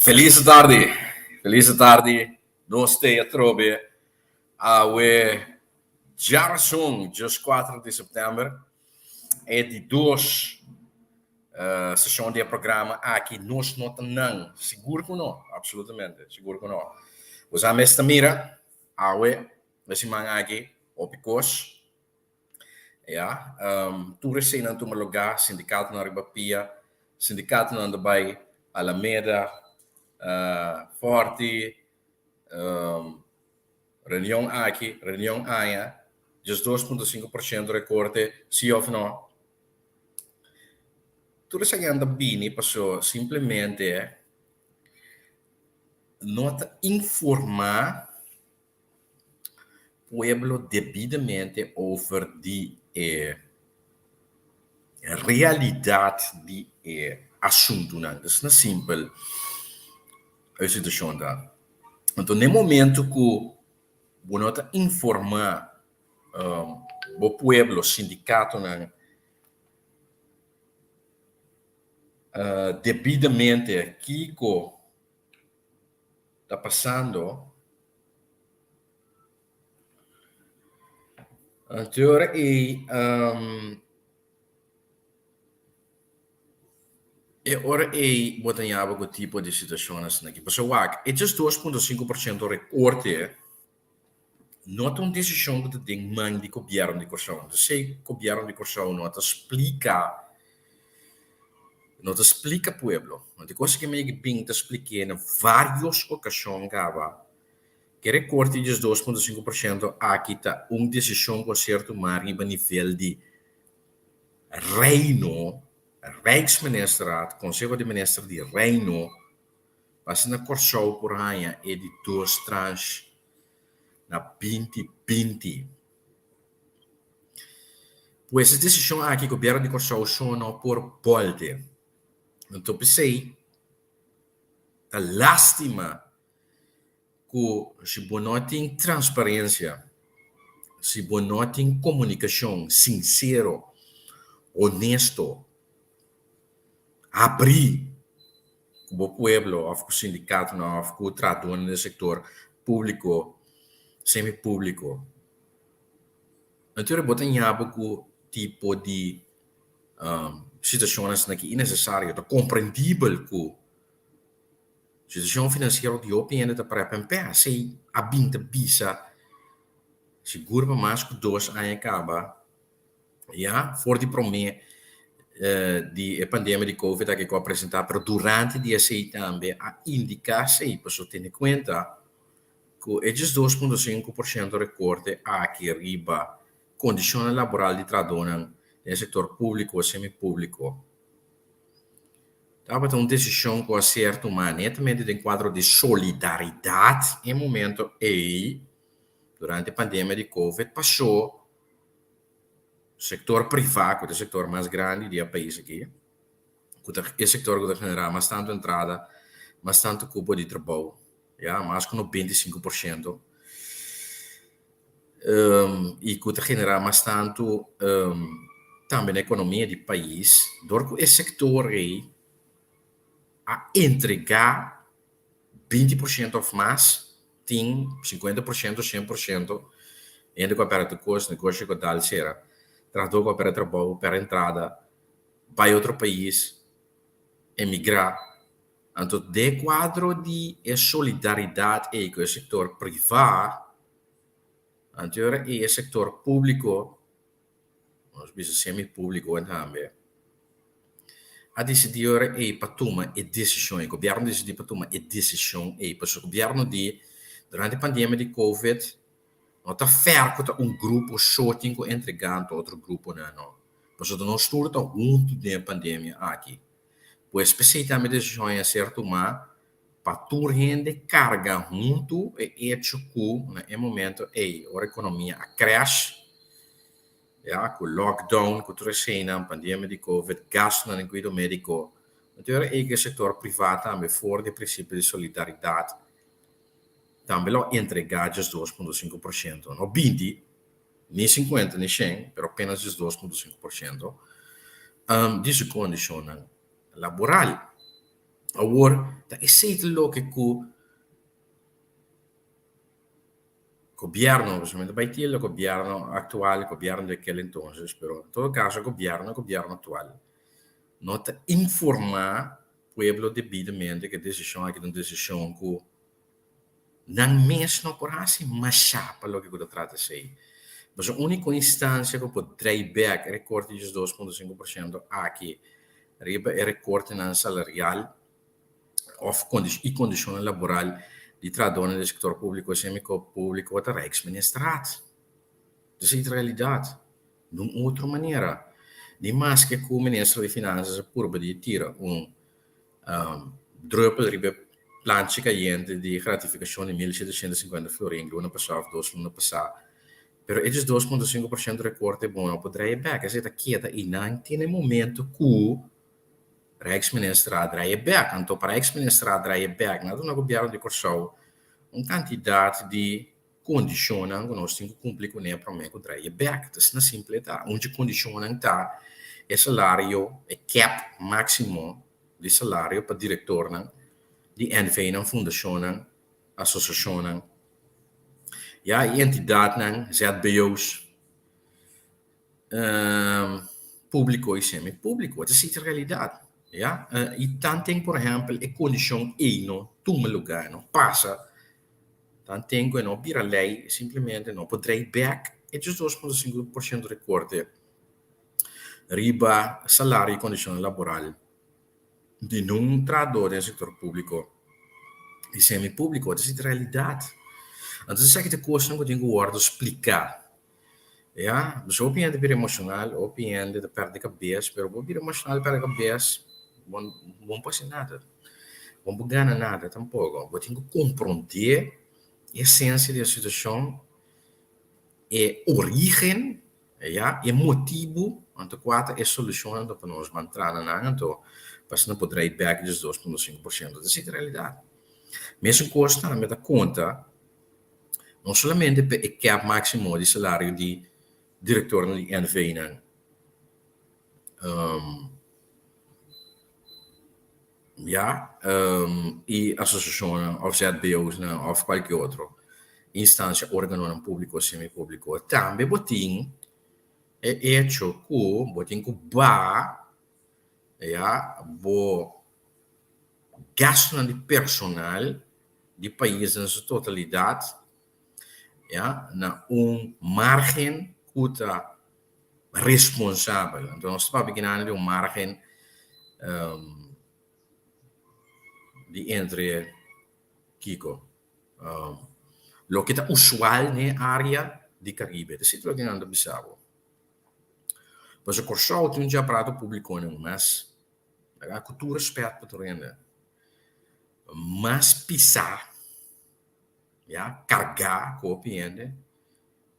Felice tarde, nós te trobe a Jarson, just 4 de setembro, é de duas sessões de programa aqui, nós não não, seguro que não, absolutamente, seguro que não. Os ames mira, a nesse manga aqui, opicos, tu recém tu lugar, sindicato na Ribapia, sindicato na Dubai, Alameda, Forte, reunião aqui, reunião aí, just 2,5% recorte, sim ou não? Tudo isso que anda bem, passou simplesmente nota informar o pueblo devidamente over de realidade de assunto, não? Isso não é simples a situação da. Então, no momento que você nota informar o pueblo, sindicato, não? Devidamente Kiko está passando agora ora é botando com tipo de situações aqui. Pessoal, é just 2,5% recorte. Não é uma decisão que tem mãe de governo de corção. Se o governo de corção não te explica pueblo. Não te coisa que me bem te expliquei em várias ocasiões que recorte de 2,5% aqui está uma decisão com certo margem a nível de reino, Rijksministeraat, Conselho de Ministros de Reino, mas na corção por aí é de duas tranches na 2020. Pois essa decisão aqui que o governo de corção sono por volte. Então pensei, a lástima que se você não tem transparência, se você não tem comunicação sincero, honesto, abrir com o pueblo, ou com o sindicato, ou com o trabalhador no setor público, semipúblico. Então, eu boto em com tipo de situações que é necessário, é compreendível que a situação financeira de opinião está para a se a binta bisa, seguro mais que 2 anos acaba, for de promessa de pandemia de Covid que eu apresentar, mas durante o dia também a indicar se pessoa ter em conta que esses 2,5% recorte aqui riba condições laborais de trabalho no setor público ou semipúblico. Estava uma decisão com acerto manetamente de quadro de solidariedade em momento e durante a pandemia de Covid passou o setor privado, que é o setor mais grande do país aqui, que é o setor que genera bastante entrada, bastante cupo de trabalho, mais que 25%, e que genera bastante também a economia do país, do que o setor aí a entregar 20% ou mais, tem 50%, 100%, ainda com a custo, negócio com tal, será, tratou com a trabalho, para entrada, vai a outro país, emigrar. Então, de quadro de solidariedade com o setor privado, então, e o setor público, nós vimos semi-público também, a decidir para tomar a decisão, o governo decidiu para tomar a decisão, porque o governo durante a pandemia de Covid, não está ferco grupo só tem que entregar outro grupo, não. Porque nós estamos junto da pandemia aqui. Pois, especialmente a decisão é certo, mas para tu rende carga junto e hecho que, no momento, a economia cresce, com lockdown, com a pandemia de Covid, gasto no cuidado médico. Então, o setor privado também fora do princípio de solidariedade, também lo entregar os 2,5%. Não 20%, nem 50%, nem 100%, mas apenas os 2,5%. Disso condição laboral. Agora, tá aceita que o governo, principalmente Baitila, o governo atual, o governo daquele entonces, pero em todo caso, o governo atual, não te informar o pueblo devidamente que a decisão é uma decisão que não mesmo por assim, mas chapa lo que eu trata de ser. Mas a única instância que pode trazer back recorte de 2,5% aqui, riba é recorte na salarial e condições laboral de trabalhadores do setor público e semi-público ou da Rijksministraat. Dus é a realidade. De uma outra maneira. De mais que o ministro de Finanças por de tira druppel ribe plantje caliente de gratificação de 1.750 florin ano passado, 2 ano passado. Pero esses 2,5% de recorte bom, não poderia back. Essa é quieta e não tem momento que o Rijksminister draai back. Então, para Rijksminister draai back, nós não governo de Corsau, quantidade de condições que nós temos que cumprir com ele para mim que draai back. Então, na simples, onde condições está, é salário, é cap máximo de salário para diretor, de NV, fundação, associação, ja, entidade, ZBO's, público e semi-público. Essa é a realidade. Ja? E tanto, por exemplo, a condição E no toma lugar, não passa. Tanto que não vira lei, simplesmente não poderia back, e 2,5% de recorte riba salário e condição laboral de não trabalhador no setor público e semi-público. Essa é a realidade. Então, isso é que a coisa não tem que explicar. Ja, dus opinião de vir emocional, opinião de perder a cabeça, pero o vir emocional perder a cabeça, não pode ser nada. Não pode ganhar nada tampouco. Vou ter que compreender a essência da situação, a origem, ja, e motivo, ante quatro é solução para nós manter na então, para não poder ir back dos 2,5%. Essa é a realidade. Mesmo custa, me dá conta, não somente para o cap máximo de salário de diretor de NV, e associação, ou ZBOs, ou qualquer outra instância, órgão público ou semi-público. Também botim é hecho que botim que bo gasto de personal de país na sua totalidade, na margem que responsável. Então, nós estamos beginando de margem de entre Kiko. Lo que está usual na área de Caribe. Isso é o que nós precisamos. Mas o Corsau tem um aparato público, mas a cultura respeita para tudo ainda. Mas pisar, carregar com o cliente,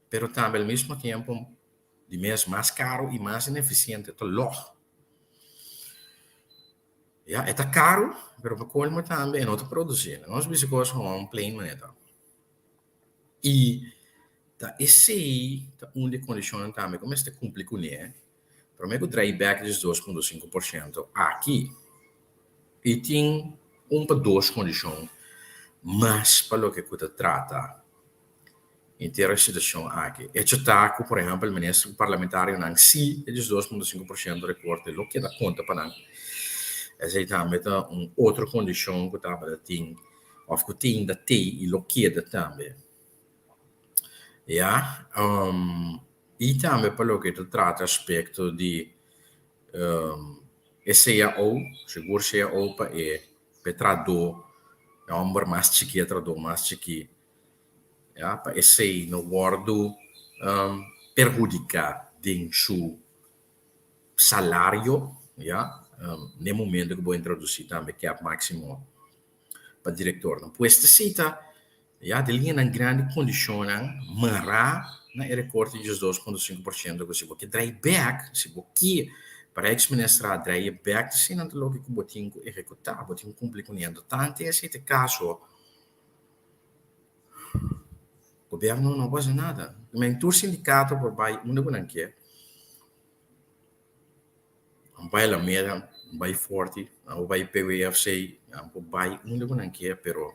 pero também ao mesmo tempo de mês mais caro e mais ineficiente to loch. É caro, pero para colmo também não te produzir. Nós precisamos com plain moneda. E esse é uma condição também, como este cumpre com ele, para mim o drawback de 2,5% aqui, e tem para duas condições, mas para o que você trata, inteira situação aqui. É que por exemplo, o ministro parlamentar não se é de 2,5% de recorte, o que dá conta para não. Essa é também uma outra condição que estava tem, ou que tem da T e o que dá também. E também para o que tu trata aspecto de SEAO, seguro SEAO para trador, é um número mais chique, trador mais chique, para esse no guardo perjudicar de seu salário, no momento que vou introduzir também que é o máximo para diretor. Não pode cita, de linha na grande condição, marrar na recorte de 2,5% que se você drive back, se você para administrar drive back, se não tem lógico que você tem que executar, você tem que cumprir com isso. Tanto esse caso, o governo não faz nada. Mas o sindicato por baixo, onde você quer? Vai lá mesmo, vai forte, o vai PWFC, o vai onde não quer, pero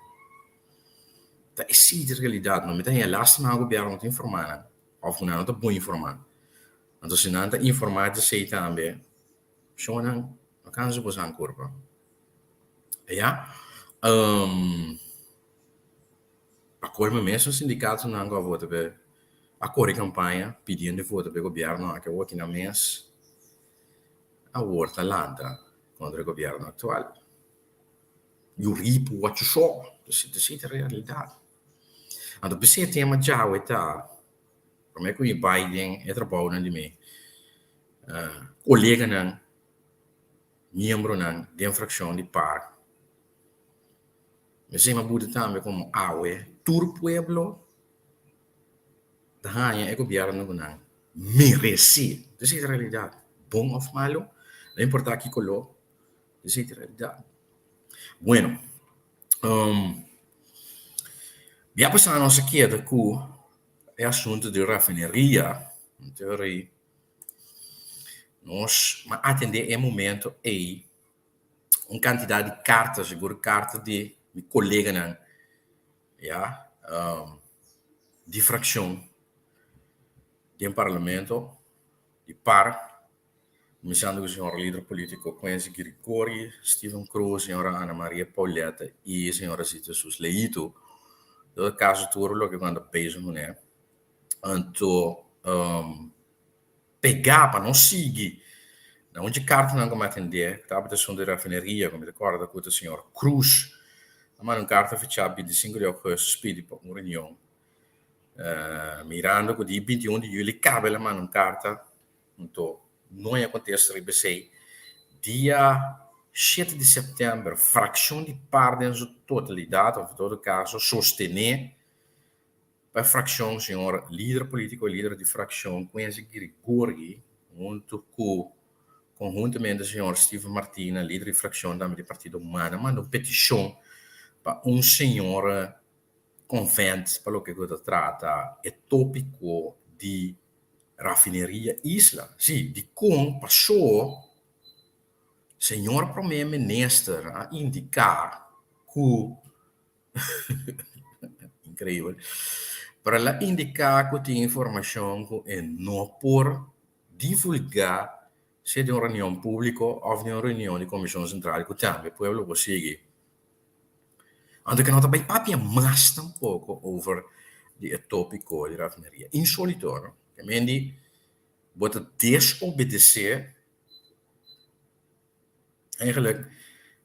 tá essa é a realidade, não me tem last na governo não te informar, ou não tá bom informar. Então se não tá informado sei também, só não cansa por essa curva. Ja, a cor mesmo sindicato não agora vota be a cor campanha pedindo voto be governo a que o aqui na mês a volta landa contra o governo atual. E o ripo o que só, isso é a realidade. Então, se tema já o tá, como é que o Biden é trabalhando de mim, colega não, membro não, de infração de par, mas se uma buda também como awe, tur pueblo, da é governo não merece, isso é a realidade. Bom ou malo, não importa aqui color, isso é a realidade. Bueno, já passando a nossa queda com é assunto de raffineria, em teoria, nós atender é momento aí uma quantidade de cartas, seguro carta de colega não, já, de fração de parlamento, de par, começando com o senhor líder político Quincy Grigori, Steven Cruz, senhora Ana Maria Pauleta e a senhora Zita Sus Leito, no caso tudo que quando peso não é, então pegar para não seguir. Onde carta não como atender, estava de som de raffineria, como recorda com o senhor Cruz, mas uma carta fechada de 5 de agosto, speed para uma reunião. Mirando que dia 21 de julho, cabe lá uma carta, então, não acontece no IBC. Dia 7 de setembro, fração de parte da totalidade, ou em todo caso, sostener a fração, senhor líder político, líder de fração, Quincy Grigori, junto com conjuntamente o senhor Steve Martina, líder de fração do Partido Humano, mandou petição para senhor convento, para o que ele trata, é tópico de raffineria Isla. Sim, de como passou senhor primeiro-ministro a indicar que incrível, para lá indicar que tem informação que é não por divulgar se de uma reunião pública ou de uma reunião de comissão central que também o povo consegue. Então, que não também papia mais tampouco over de tópico de raffineria. Insólito, não? Que mendi, bota desobedecer, eigenlijk,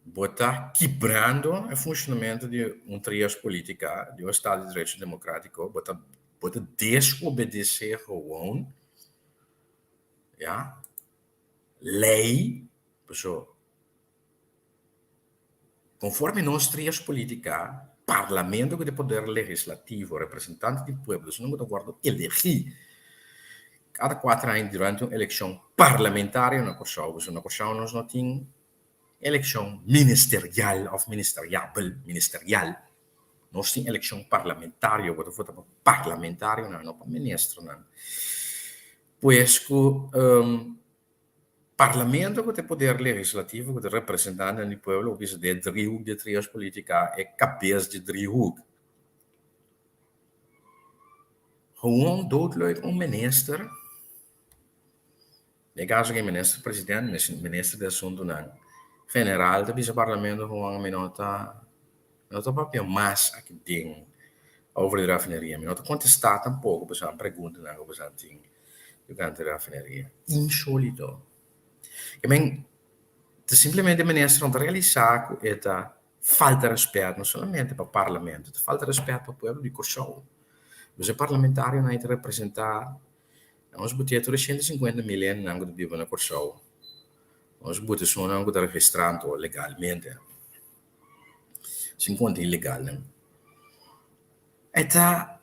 bota quebrando o funcionamento de trias política, de um Estado de Direito Democrático, bota desobedecer gewoon, ja, lei, pessoal, conforme nós trias política, parlamento que de poder legislativo, representante de pueblos, não de acordo, elegir cada 4 anos durante uma eleição parlamentar na Corção, na Corção nós não temos eleição ministerial ou ministerial, nós temos eleição parlamentar, eu vou votar para parlamentar, não para ministro, não. Pois que parlamento que tem poder legislativo, que tem representante do povo, que é de trias política, é capaz de driuk. Gewoon doodleuk minister, de caso que ministro presidente, ministro de assunto não, general, de vice parlamento, gewoon minota papel mais aqui dentro, over de raffineria, minota contestar tampouco, por exemplo, pergunta não, por exemplo, durante a raffineria. Insólito. Eu mean, simplesmente ministro não realizar esta falta de respeito, não somente para o parlamento, falta de respeito para o povo de Kosovo. Você parlamentário não é representar, nós botamos 350 milhões de que vivem na Kosovo. Nós botamos não que registrando legalmente. 50 ilegal, né? Esta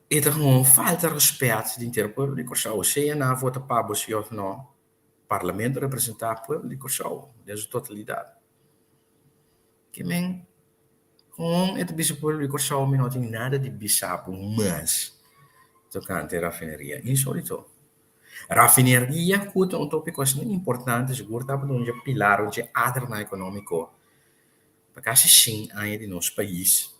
gewoon falta de respeito de inteiro povo de Kosovo. Se não vota para você ou não, parlamento representar o povo de Kosovo, desde a totalidade. Que men, gewoon het bisa povo de Kosovo não tem nada de bisapo, mas tocante a raffineria. Insólito. Raffineria, que é um tópico assim, importante, seguro, tá, para onde pilar, onde adrena econômico, para cá, sim, aí de nosso país.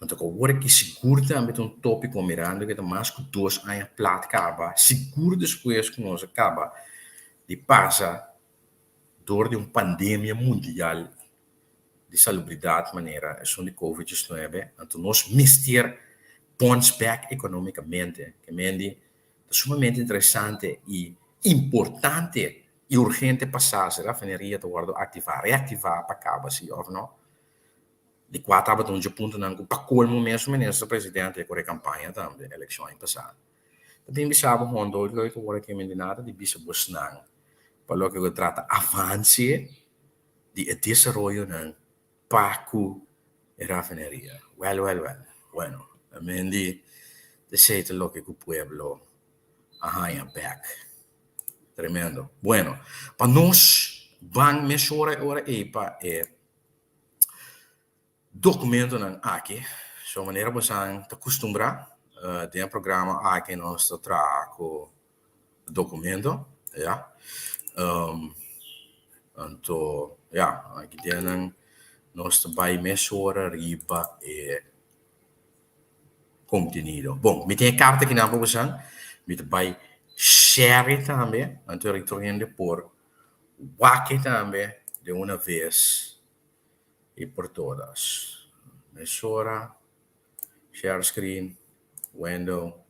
Então, agora que seguro também é um tópico mirando, que é mais que dois anos plata acaba, seguro depois que nós acaba de passar door de uma pandemia mundial de salubridade maneira, é de Covid-19, então nós mister bounce back economicamente, que é sumamente interessante e importante e urgente passar a refineria de ativar, reativar para acaba, se ou não. De quatro estava um ponto não para colmo mesmo ministro presidente com a campanha também eleição passada. Também bisava quando eu estou agora que me nada de bisa busnang para lo que eu trata avance de desenvolvimento ng Paco e refinería. Well. Bueno, también de ser lo que el pueblo ajá back. Tremendo. Bueno, para nós, van mesura ora para documento nan aqui. So maneira você está acostumbrado tem um programa aqui nós trago documento, ja. Então, ja, aqui tem nós também mesura riba e contenido. Bom, me tem carta que não vou usar, me também share também, então retornando por wake também de uma vez e por todas. Mesura, share screen, window,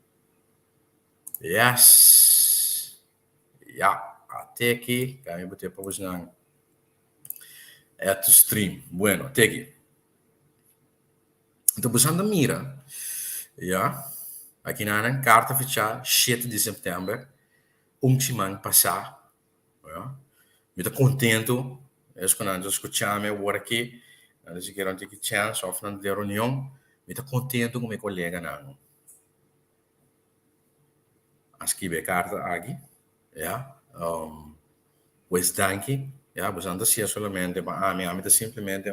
yes, até aqui, kami botar para usar to stream. Bueno, até aqui. Então, usando a mira, aqui na carta fechada, 7 de setembro, semana passada, me estou contente, quando eu escutava agora aqui, antes que eu tive chance, ou na reunião, me estou contente com meu colega, não. Escrever carta aqui, pues danke, usando assim solamente, para mim é simplesmente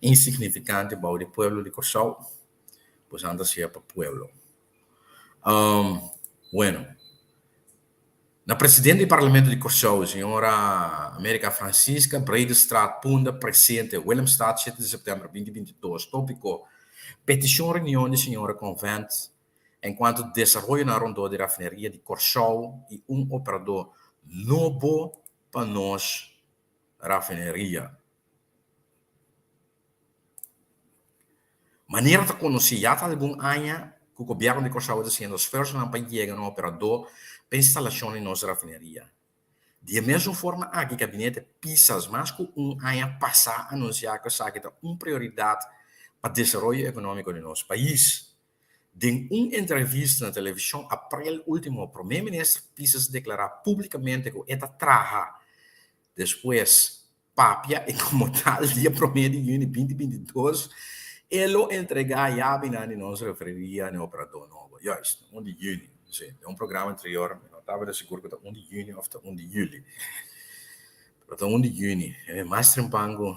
insignificante para o pueblo de Corsau, usando assim para o pueblo. Bueno, na presidente do Parlamento de Corsau, senhora América Francisca Bredestraat Punda, presente, Willemstad, 7 de setembro de 2022, tópico, petição reunião de senhora Convent, enquanto desenvolve na ronda de refineria de Corsau e operador novo para nós, refineria. Maneira de conhecer, já está algum ano que o governo de Corsau está sendo esforço para chegar no operador para instalação em nossa refineria. De mesma forma, aqui o gabinete pisas mais que ano passado anunciar que essa é uma prioridade para o desenvolvimento econômico de nosso país. Em uma entrevista na televisão, abril último, o primeiro-ministro pisas declarar publicamente que ele trabalha depois, papia, e como tal, dia 1 de junho de 2022, ele entregar a chave na nossa refineria no operador novo. Juist, 1 de junho. Sim, é um programa anterior, eu estava seguro que era 1 de junho ou 1 de julho. Pero 1 de junho, é mais trampango,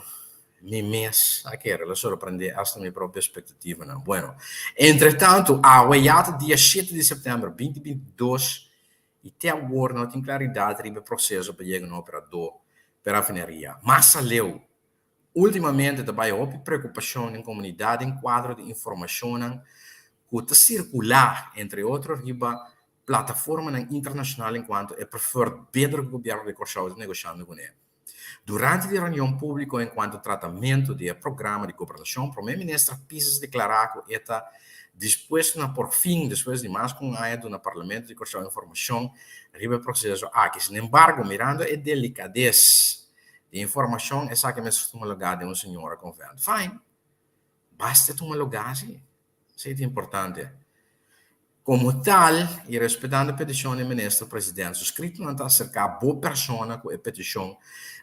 mi mês, aqui era, surpreender hasta minha própria expectativa. Não. Bueno, entretanto, a huelhada dia 7 de setembro de 2022, e até agora não tem claridade sobre o processo para chegar no operador para a refineria. Mas leu, ultimamente também houve preocupação na comunidade em quadro de informação que está circular, entre outros, riba plataforma internacional enquanto é prefere Pedro que o governo de Corsau negociando com ele. Durante a reunião pública enquanto tratamento do programa de governação, o primeiro-ministro Pisas declarou que está disposto a por fim, depois de mais com a do Parlamento de Corsau informação, riba processo aqui. Sin embargo, mirando a delicadeza de informação, essa que me costuma lugar de uma senhora convento. Fine, basta uma lugar, sim. Isso é importante. Como tal, e respeitando a petição do ministro-presidente, suscrito não está acerca a boa pessoa com a petição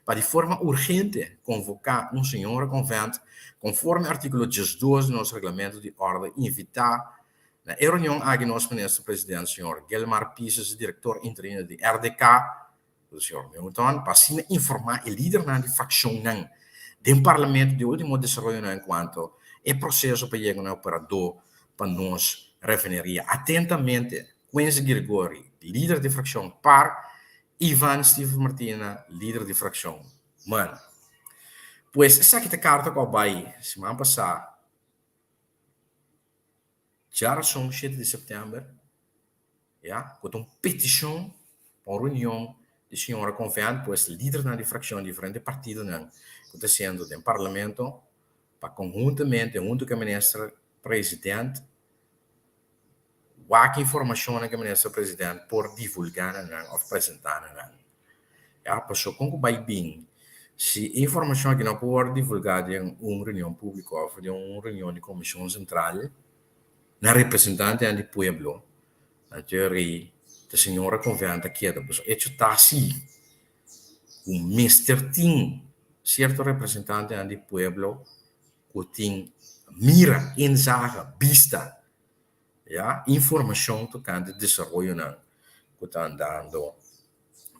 para, de forma urgente, convocar um senhor convento, conforme o artigo 12 do nosso regulamento de ordem, invitar na reunião aqui nosso ministro-presidente, senhor Guilmar Pisas, diretor interino de RDK, o senhor Newton, para assim informar o líder da facção do parlamento de último desenvolvimento enquanto é processo para chegar no operador para nós refineria atentamente Wense Grigori, líder de fracção par, Ivan Steve Martina, líder de fracção. Mano, pois essa aqui tá carta com a Bahia, semana passada, já são 7 de setembro, ja, com uma petição, uma reunião de senhora confiante, pois líder na fracção de diferentes partidos, né, acontecendo no parlamento, para conjuntamente, junto com o ministro presidente, qualquer informação que o ministro presidente por divulgar ou apresentar. Ja, pessoa com o bem, se informação que não pode divulgar em uma reunião pública ou em uma reunião de comissão central, na representante do povo, a teoria da senhora confiante que é da pessoa, é está assim, o Mr. Ting, certo representante do povo, que tem mira, inzaga, vista, ja, informação tocante ao desenvolvimento que está andando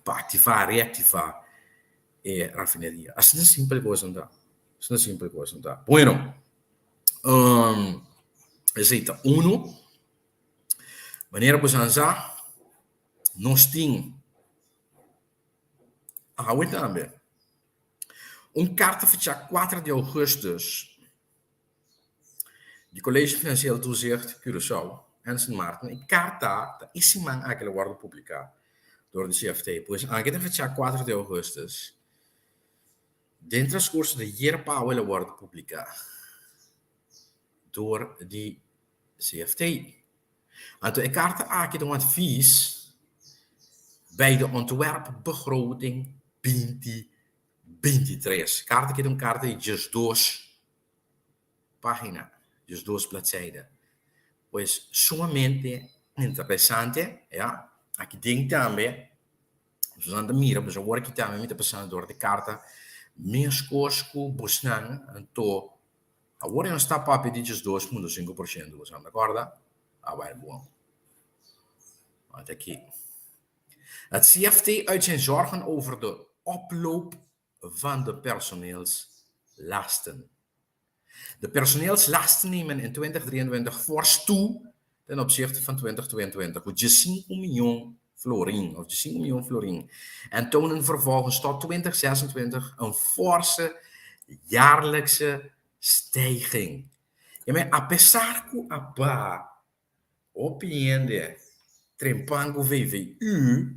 para ativar, reativar a raffineria. Assim é simples coisa, não. Assim é simples coisa, não. Bueno, aceita maneira que nós temos também carta fecha 4 de agosto do Colégio Financeiro do Zert, Curaçao, en Sint Maarten, e carta esse man aquela guarda publicar door de CFT. Pois anche fecha 4 de agosto, dentro do curso de Jerpa, ela guarda publicar door de CFT. Então, a carta aqui de um advies bij de ontwerpbegroting 2023. Carta que é uma carta de just 2 páginas, just 2 bladzijden. Pois, sumamente interessante, ja. Aqui tem também, usando a mira, mas agora aqui também me está passando door de carta, minhas coisas que buscam, então, agora não está para pedir just 2,5%, você não acorda? Vai bom. Wat aqui. Het CFT uit zijn zorgen over de oploop van de personeelslasten. De personeelslasten nemen in 2023 fors toe ten opzichte van 2022, met 5 miljoen florin, of 5 miljoen florin, en tonen vervolgens tot 2026 een forse jaarlijkse stijging. Ja, maar apesar que a opinião Trempango VVU,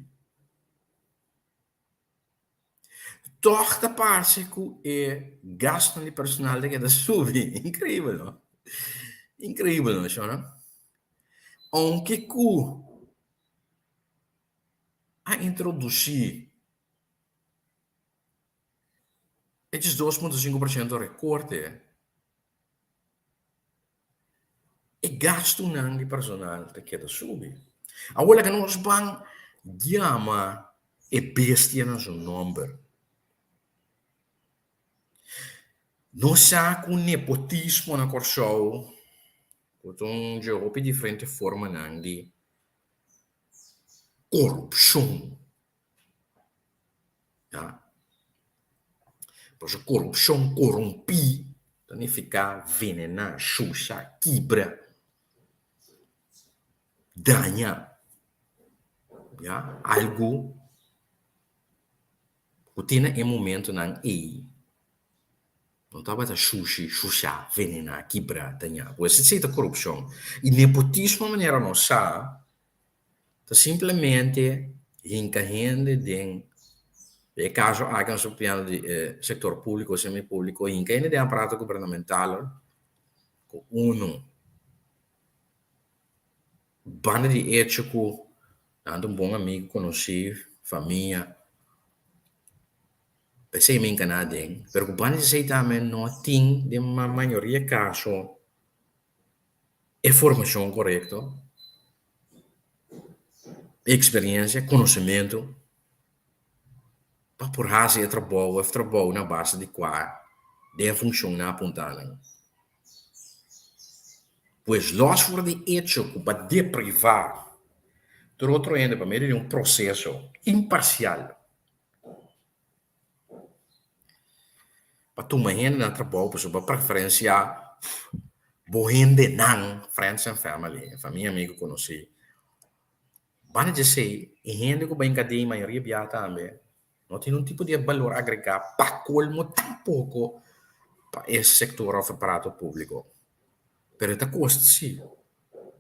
toch da parte que gasto de personal que da sube. Incrível, não? Incrível, não, senhora? Onde que a introduzir esses 2,5% de recorte e gasto de personal que da sube. Agora que nós vamos chamar e bestia no seu nome. Nós temos um nepotismo na Corsol, com jogo de diferente forma de corrupção. Ja? Porque corrupção corrompe, significa venenar, chuchar, quebra, danha, ja? Algo que tem em momento não é. Não estava a chuchar, venenar, quebrar, danhar. Pois isso é corrupção. E nepotismo, de maneira não sabe, está simplesmente encarregando de caso há um piano de setor público ou semipúblico, encarregando de aparato governamental, com banda de ético, dando um bom amigo, conhecido, família, pensei me enganar, pero banda de também não tem, de uma maioria caso, informação correta, experiência, conhecimento, para por fazer trabalho na base de qual deve funcionar apontada. Pois nós for de ético para deprivar, do outro lado, para meio de um processo imparcial, para tomar na trabalho, para preferenciar, boa gente não, friends and family, família, amigo, conheci, Bana de sei, e rende com bem cadeia maioria biata também. Não tem um tipo de valor agregado para colmo tampouco para esse setor of aparato público. Pero ita custa sim.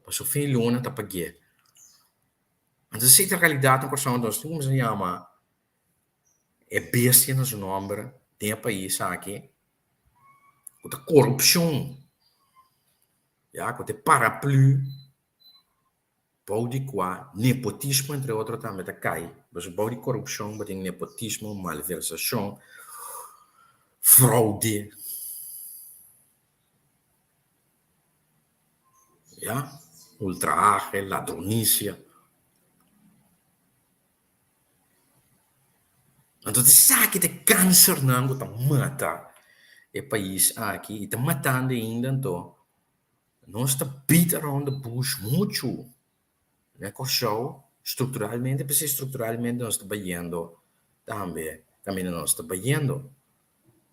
Para o fim luna tá paguei. Então se a realidade não corresponde nós como se chama é bestia no seu nome tem país aqui com a corrupção, já com a paraplu, pau de qua, nepotismo entre outros também tá cai. Mas o pau de corrupção, tem nepotismo, malversação, fraude, já, ultraje, ladronícia. Então, sabe que câncer não está mata o país aqui, está matando ainda, então, nós está beat around the bush muito, né, show, estruturalmente, porque estruturalmente nós está banhando também nós está banhando,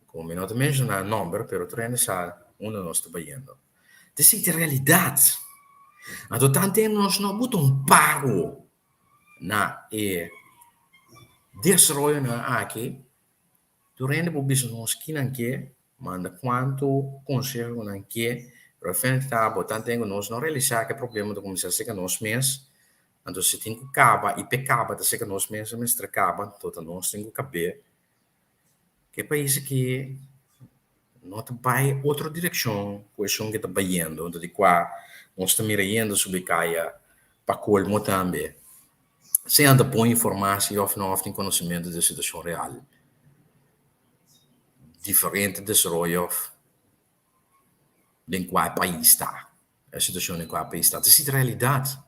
como eu não mencionar número, pero treino sabe, onde nós está banhando. Essa é a realidade. Então, tanto nós não botamos pago na desenvolvimento na aqui, durante o business nós que não quer, manda quanto conselho não quer, para frente tá, portanto, nós não realizar que o problema do começar a ser que nós mesmos, então se tem que acabar e pecaba, tá ser que nós mesmos, mas acaba, então nós temos que caber, que país que não vai outra direção, questão que está banhando, então de qua nós estamos mirando sobre caia para colmo também, sem andar boa informação, ou não tem conhecimento da situação real. Diferente desenvolvimento em qual país está. A situação em qual país está. Dat is de realiteit.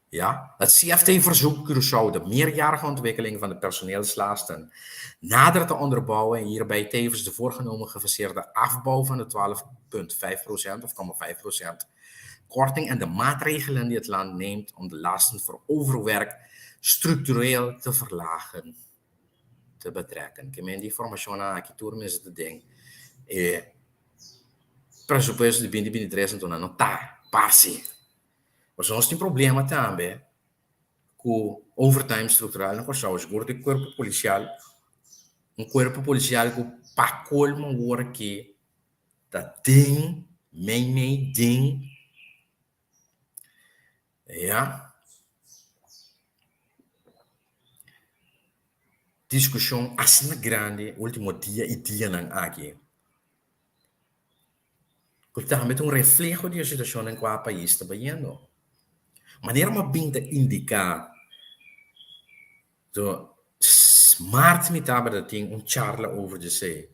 Ja? Het CFT verzoekt Curaçao de meerjarige ontwikkeling van de personeelslasten nader te onderbouwen en hierbij tevens de voorgenomen gefaseerde afbouw van de 12,5% of 0,5% korting en de maatregelen die het land neemt om de lasten voor overwerk structureel te verlagen, te betrekken. Ik meen die informatie aan aqui turma is de ding. Pressuposto de 2023 então não tá, passe. Mas nós temos problema também com overtime estrutural na questão de corpo policial, corpo policial que para colmo agora que tá tem meio tem, discussão assim grande último dia e dia não aqui. Portanto, reflejo da situação em que o país está vivendo. Maneira uma binda indicar do smart metade tem charla over de se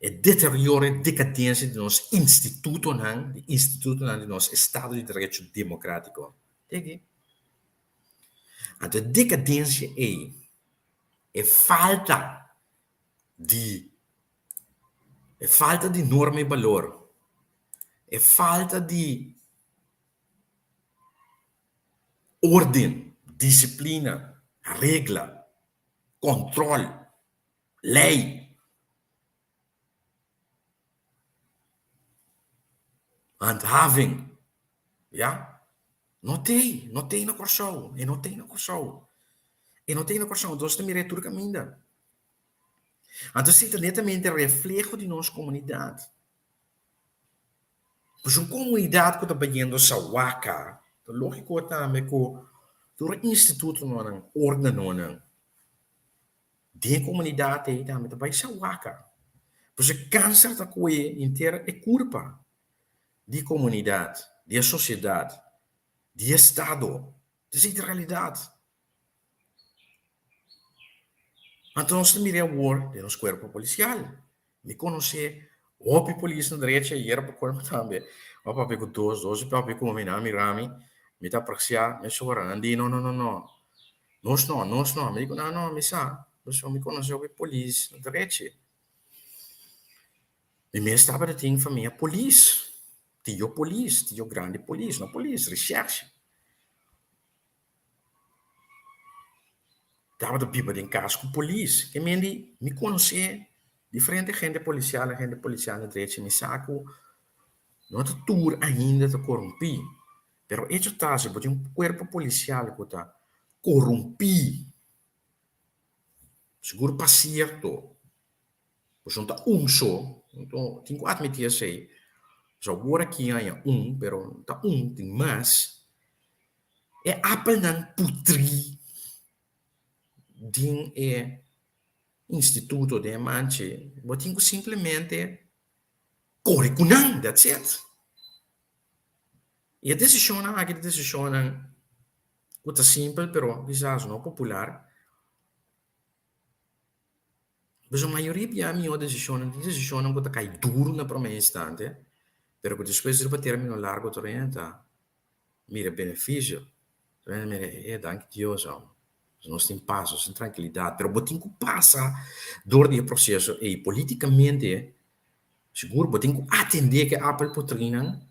é deterioro e decadência de nosso instituto de nosso Estado de Direito Democrático. Entende? A decadência é falta de norma e valor, é falta de ordem, disciplina, regra, controle, lei. Handhaving, ja? Não tem na Curaçao, e não tem na Curaçao. E não tem na Curaçao, nós também é tudo caminho. Então, se é netamente reflexo de nossa comunidade. Pois uma comunidade que está banhando Sawaka, é lógico também que o instituto não ordena de comunidade aí também está banhando Sawaka. Pois o câncer da coisa inteira é culpa de comunidade, de sociedade, de Estado. Isso é a realidade. Então, nós temos que mirar de nosso corpo policial. Me conhecer, o polícia na direita e era para o corpo também. O papai com dois, o papai com o mirami, me está praxia, me chora, andi, não. Nós não, me digo, não, me sabe. Você me conheceu o polícia na direita. E me estava de ter família polícia. Tinha grande polícia, não polícia, recherche. Estava de pipa em casa com polícia. Que me conhecer diferente gente policial na direita, me saco, não é tour ainda de corromper. Pero hecho está, se pode un cuerpo policial que está corrompido, seguro para certo, pues não está só, então, tenho que admitir assim, só agora aqui há pero está tem mais, é apenas putri din é instituto de manche, eu tenho simplesmente corre com that's it. E a decisão, a decisão, muito simples, pero quizás não popular, mas a maioria de minha decisão não pode cair duro na primeira instante, pero que depois de termino largo torrenta, mira benefício, mira, danke Deus, nós temos paz, sem tranquilidade, pero botinho que passa door die processo e politicamente, seguro botinho que atender que Apple potrina,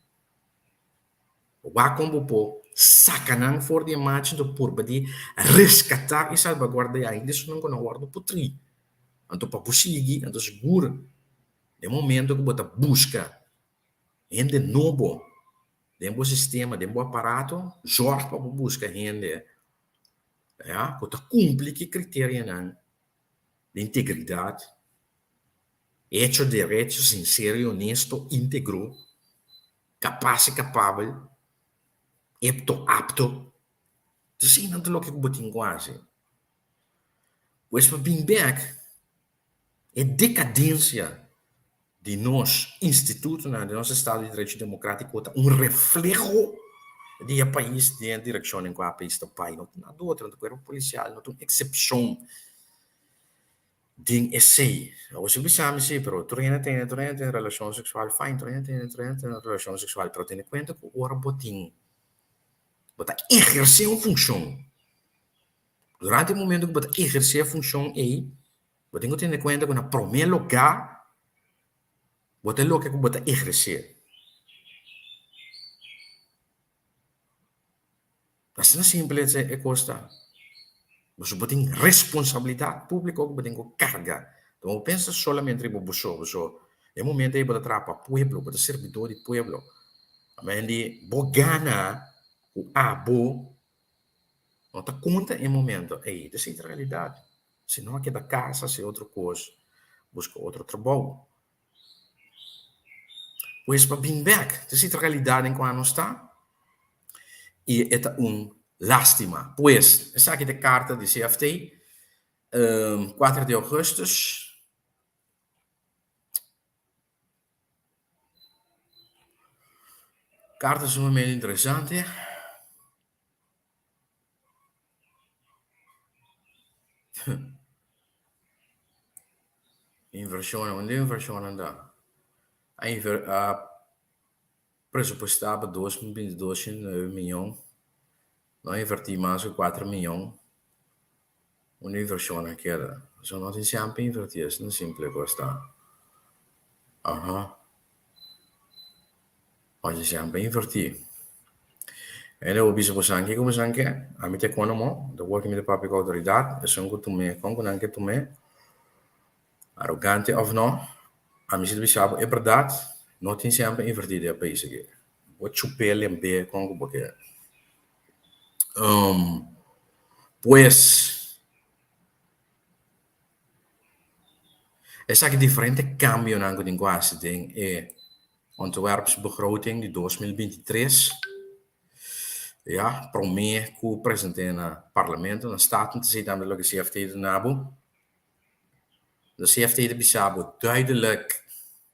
waar como po sacanang for die imagem do purba de resgatar e salvaguardar ainda isso não quando guarda potri. Anto para conseguir, anto seguro, de momento que bota busca gente novo, dentro do sistema, dentro do aparato, jorge para busca gente, ja, que cumpre que critério não, de integridade, hecho direito, sincero, honesto, íntegro, capaz e capável, apto. Assim não tem o que botar quase. Pois para bem back, é decadência de nós, instituto, de nosso Estado de Direito Democrático, reflexo de país, de direção em que o país está pai. Não tem nada outro, não tem corpo policial, não tem exceção de essay. Você me chama assim, pero tu ainda tem relação sexual, fine, tu ainda tem relação sexual, pero tem conta que o botin, bota exercer uma função. Durante o momento que bota exercer a função aí, você tem que ter conta que na primeiro lugar, você logo que bota exercer. Assim é simples é costa. Você tem responsabilidade pública ou você tem carga. Então, pensa solamente em você. É momento aí para trabalhar para o povo, para servidor do povo. Mas de bogana o abo, não está conta em momento aí, dessa é a realidade. Se não aqui da casa, se outra coisa, busca outro trabalho. Pois para bem back, dessa é a realidade em que não está. E é lástima. Pois, essa aqui é a carta de CFT, 4 de agosto. Carta sumamente interessante. Inversione, onde inversione andar? A pressupostava 2022 em 9 milhões, não inverti mais de 4 milhões, onde inversione que era. Só não tem sempre invertir, não é simples costa. Aham. Oggi sempre invertir. E devo bisogno anche come anche a me te economo, da working with the public autorità, e sono tu me, con anche tu me, arrogante of no, a me si deve é verdade, não tem sempre invertido a país aqui. Vou chupar lember com porque pues essa que diferente cambio na linguagem tem é Antwerpsbegroting de 2023. Ja, para mim, que o presidente no parlamento, na staat, te zien dat de CFT de NABU. De CFT de Bissau duidelijk,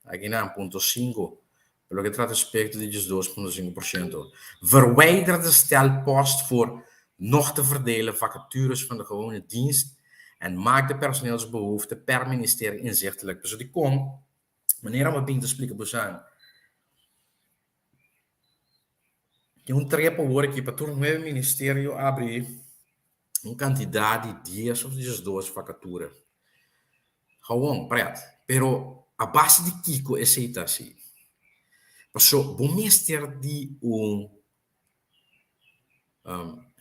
aqui na ponto 5, pelo que trata aspecto de 2,5%. Verwijder de stelpost voor nog te verdelen vacatures van de gewone dienst en maak de personeelsbehoeften per ministerie inzichtelijk. Dus die kom, meneer we bem te explicar para que trepa hoor aqui para todo o ministério abrir quantidade de 10 ou 12 vacaturas. Gewoon, praat. Pero a base de Kiko é aceita assim. So, bom ministério de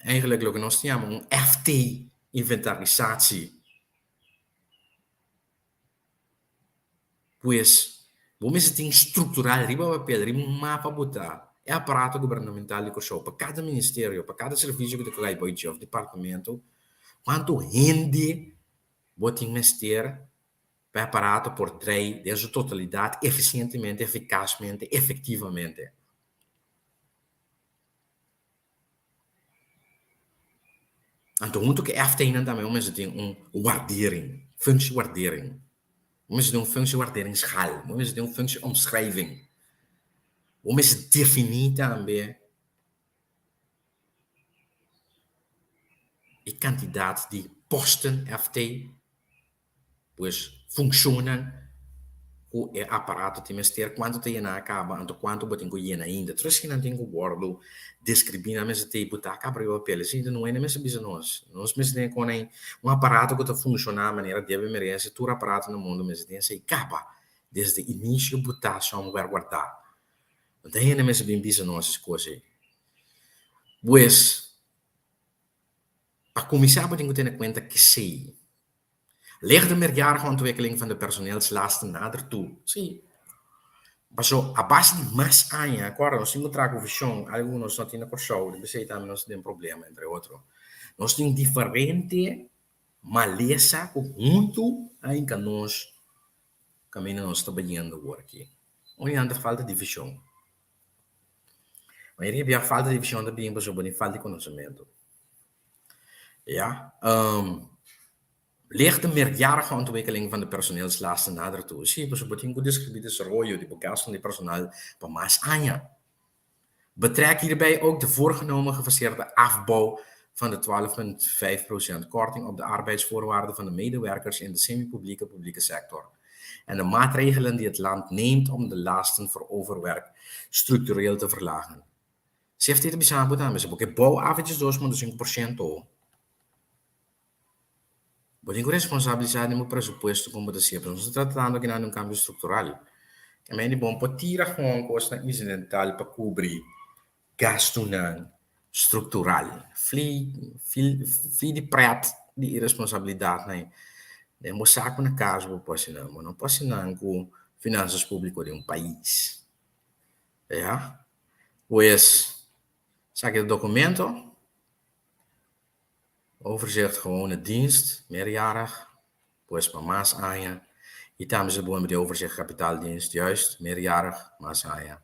eigenlijk lo que nós chamamos FT inventarizatie. Pues, bom ministério tem estrutural, riba papel, riba mapa botar. é aparato governamental de corso, para cada ministério, para cada serviço que tu vai para o departamento, quanto rende você investir para aparato por três, de sua totalidade, eficientemente, eficazmente, efetivamente. Então, muito que afternoon também, mas tem waardering, functiewaardering. Mas tem functiewaarderingsschaal, mas tem functieomschrijving. Mas definir também a quantidade de posten FT, pois funcionam o aparato de mestre quanto tem na acaba, anto quanto botem com ainda. Trouxe que não tem o bordo descrever mas tem botar acaba o papel, assim, não é nem mesmo bisa nós mesmo tem com um aparato que está funcionando maneira deve merece todo aparato no mundo mas tem sei capa desde início botar só um guardar. Não tem nem mesmo bem bisa nós coisas. Pois a comissão tem que ter em conta que sei leg de meerjarige ontwikkeling van de personeelslasten nader toe. Sim. Mas a base de mais anos, agora nós temos trago visão, alguns não têm corso, de você também nós temos problema, entre outros. Nós temos diferente maleza conjunto aí que nós caminhamos trabalhando agora aqui. Onde anda falta de visão. Mas a falta de visão também é falta de conhecimento. Ja, ligt de meerjarige ontwikkeling van de personeelslasten nader toe. Zie, dus betekent goed describido desarrollo de begasting de personeel por más años. Betrek hierbij ook de voorgenomen gefaseerde afbouw van de 12,5% korting op de arbeidsvoorwaarden van de medewerkers in de semi-publieke sector. En de maatregelen die het land neemt om de lasten voor overwerk structureel te verlagen. Ze heeft dit bijzonder gedaan, porque bouwavondjes 2,5%. Botem com responsabilidade no presupuesto, como você sempre. Nós estamos tratando aqui de cambio estrutural. Também é bom para tirar com costa incidental para cobrir gasto estrutural. Flee de prato de irresponsabilidade. Né? É mostrar que na casa não pode não com finanças públicas de país. É? Pois, sabe o documento? Overzicht gewone dienst, meerjarig, pues para más años. Y también se puede meter overzicht kapitaaldienst, juist, meerjarig, más años.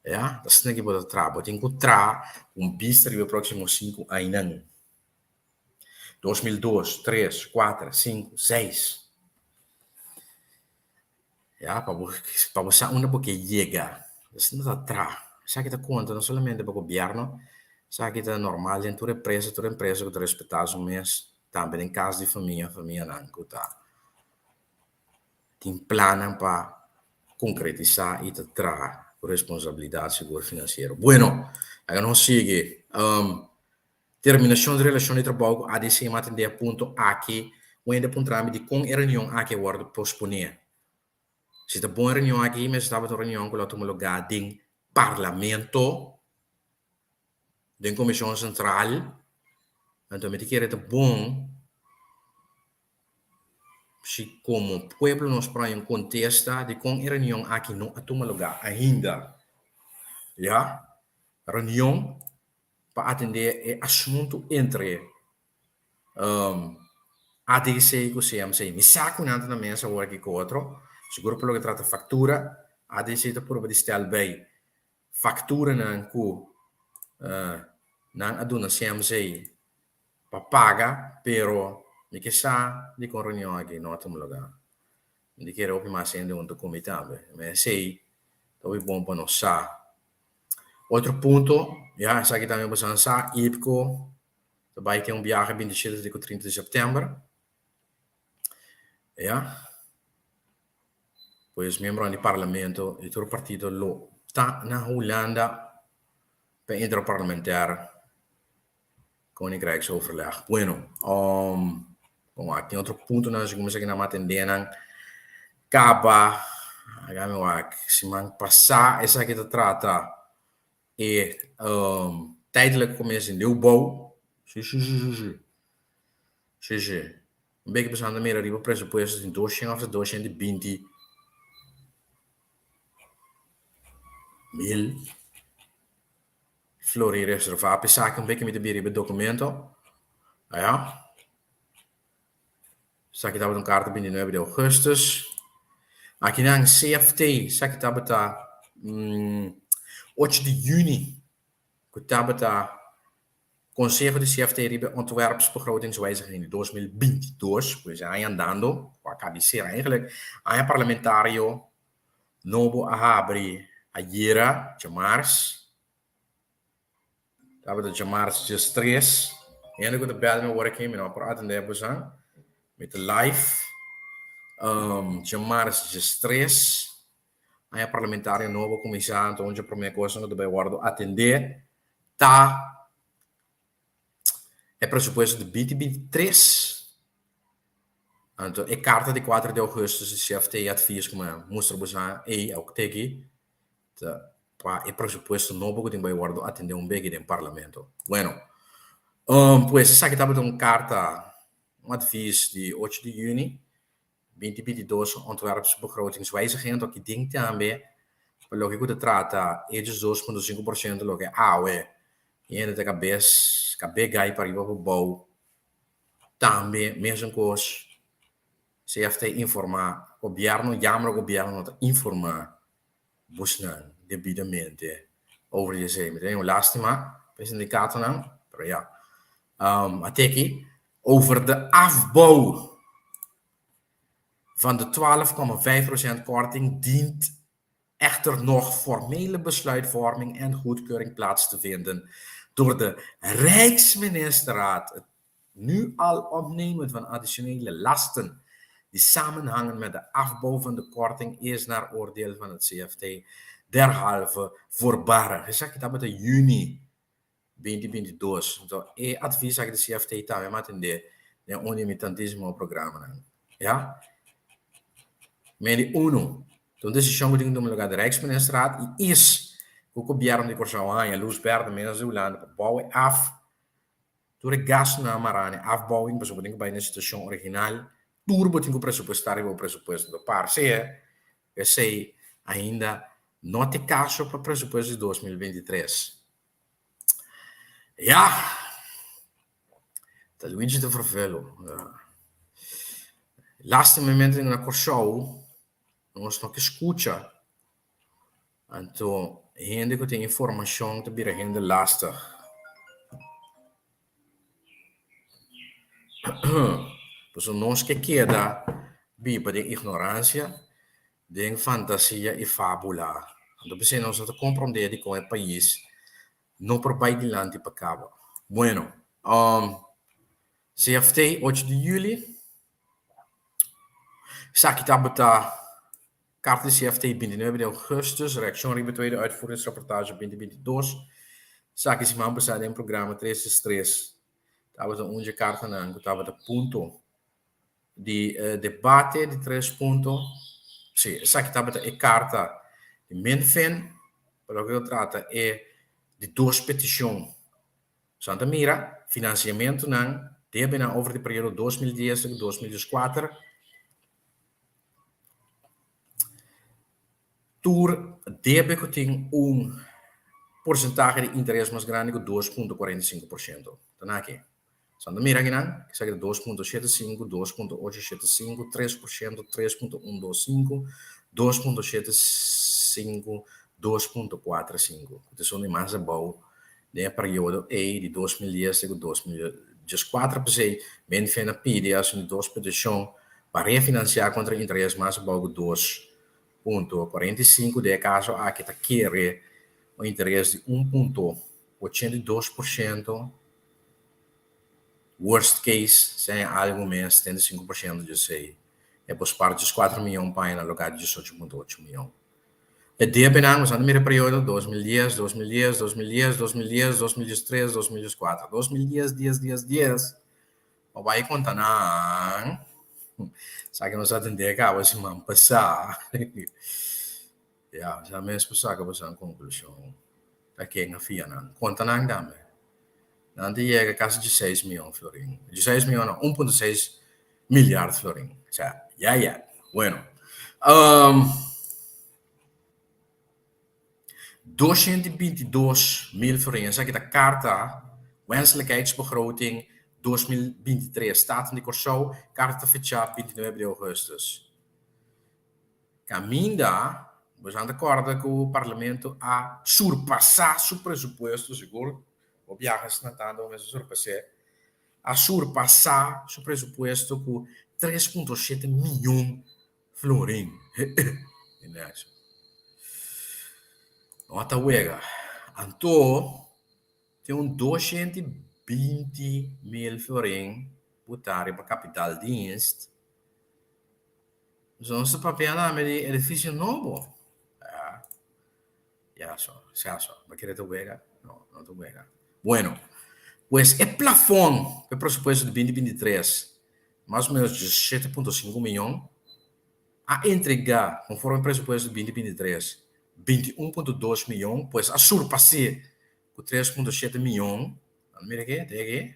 Ja, dat is niet wat het traalt. Het encontrar bister de próximos 5 anos. 2002, 3, 4, 5, 6. Ja, para você uma porque chega. Isso não está atrás. Sabe que está conta, não somente para o governo, sabe que está normal em toda empresa que está respeitado um mês, também em caso de família, família não está. Tem plano para concretizar e tratar responsabilidade seguro financeiro. Bueno, agora nós sigue. Terminação de relação de trabalho, ADC matende ponto aqui, onde pontrame de com reunião aqui word posponer. Se está boa reunião aqui, mas estava uma reunião com o lugar do parlamento, da comissão central, então me que era bom se como pueblo nos praia contesta de com reunião aqui não a tomar lugar ainda. Ja, reunião para atender o assunto entre ADC e o CMC. Me saco nada na mesa agora aqui com outro. Seguro pelo que trata factura, ADC está por estar bem. Factura não aduna CMC para pagar, pero me que sa de com reunião aqui não a tomar lugar. Me que era o que mais ainda um comitê, mas sei, então é bom para nós sa. Outro ponto, já, isso aqui também você não sabe, IPCO, vai ter viagem 27 e 30 de setembro. Ja, pois membro do parlamento e todo partido lo está na Holanda para interparlamentar Koninkrijksoverleg. Bueno, bom, aqui tem outro ponto, nós começamos aqui na matendena, acaba, se man passar, essa aqui trata e tijdelijk começa em nieuwbouw. Sim. Een beetje bestaan meer arriba presupuestos em 220 mil. Flori reservapi saca un beetje met de biribe documento. Ja. Saca tava um carta 29 de augustus. Aqui na CFT, saca tava 8 de juni. Que tava Consejo de CFT ribe ontwerpsbegrotingswijziging in 2022, pues aí andando, com a cabeceira eigenlijk, aí parlamentario Nobo Ahabri Ayera, de março, estava de março de 3, e ainda quando belde me work me não para atender a met de live, de março de 3, aí parlamentario Nobo comissário, então onde a primeira coisa que deve atender, tá é pressuposto de 2023. Então, é carta de 4 de agosto de CFT advies como mostra buscar e ao que aqui é pressuposto novo que tem vai guardar atender um big em parlamento. Bueno, pues essa aqui estava uma carta advies de 8 de junho 2022 ontwerpsbegrotingswijziging que tem também pelo que se trata é de 2,5% lo que e ainda tem cabeça aí para ir para o bom também mesmo coisa CFT informar governo, jammer governo te informar busnan devidamente over deze meteen een lastima indicator nou, maar ja, ateki over de afbouw van de 12,5% korting dient echter nog formele besluitvorming en goedkeuring plaats te vinden door de Rijksministerraad. Het nu al opnemen van additionele lasten die samenhangen met de afbouw van de korting is naar oordeel van het CFT derhalve voorbarig. Je zegt dat met de juni 2022. Então, é adviso que o CFT também vai atender né, onde militantismo programa. Ja? Maar die UNO, então, decisão que tem que tomar de Rijksministerraad is o governo de Corsauanha, Luz Verde, Minas Zeeland, bouwen af door de gas na Marane, afbouwing, bijvoorbeeld bij de station original, turbo tem que pressupostar o pressuposto do parceiro, eu sei ainda não tem caso para o pressuposto de 2023. Ja, dat Luigi de Vervelo. Laatste momento in een Corsau, nós não que escuta. Então, gente que tem informação que vira gente lastig. Pues nós que queda viva de ignorância, de fantasia e fábula. Então, você não se compreende com o país, não provide land para cabo. Bueno, CFT 8 de julho, Saki Tabata, carta de CFT 29 de augustus, reacção ribe tweede uitvoeringsrapportage 2022. Saki se man passado em programa 363. Tabata onde carta não, tabata ponto de debate de 3 pontos. Sim, Saki Tabata é carta de Minfin, pelo que eu trata é de 2 petições. Santa Mira, financiamento não, deve over de período 2010 e 2014. Tour deve que tem porcentagem de interesse mais grande que 2,45%. Então aqui, Santa Mira que segue 2,75, 2,875, 3%, 3,125, 2,75, 2,45. Então são mais boas de período de 2010 e 2014, porque men fena pide as de 2 petições para refinanciar contra interesse mais bom que 2,45, de caso aqui está querer o interesse de 1,82%, worst case, sem algo menos, 75% de sei. É por parte de 4 milhões para no lugar de 18,8 milhões. E dependemos no primeiro período 2010, 2010, 2010, 2010, 2013, 2014, 2010, 10. O vai contar não. Sabe que nós atender cá, vai se man passar. Ja, já mesmo passar que você conclusão. Aqui na FIA não. Conta não também. Não tem casa de 6 milhões florin. De 6 milhões não, 1,6 milhar florin. Ya. Bueno. 222 mil forinhos. Aqui da carta, wenselijkheidsbegroting 2023, staat in de Corso, carta fechada 29 de augustus. Caminda, estamos de acordo que o Parlamento a surpassar o pressuposto, seguro, o viajes natando, mas surpassar, a surpassar o pressuposto com 3,7 milhões florim. Nota uega. Então, tem 220 mil florim botar para capital dienst. Zo'n papel met die edifício novo. Ya eso. ¿Me quiere tu vega? No, no tu vega. Bueno, pues el plafón del presupuesto de 2023, más o menos 17,5 milhões, a entregar, conforme o presupuesto de 2023, 21,2 milhões, pues a surpassar com 3,7 milhões. Mira aqui, tem aqui.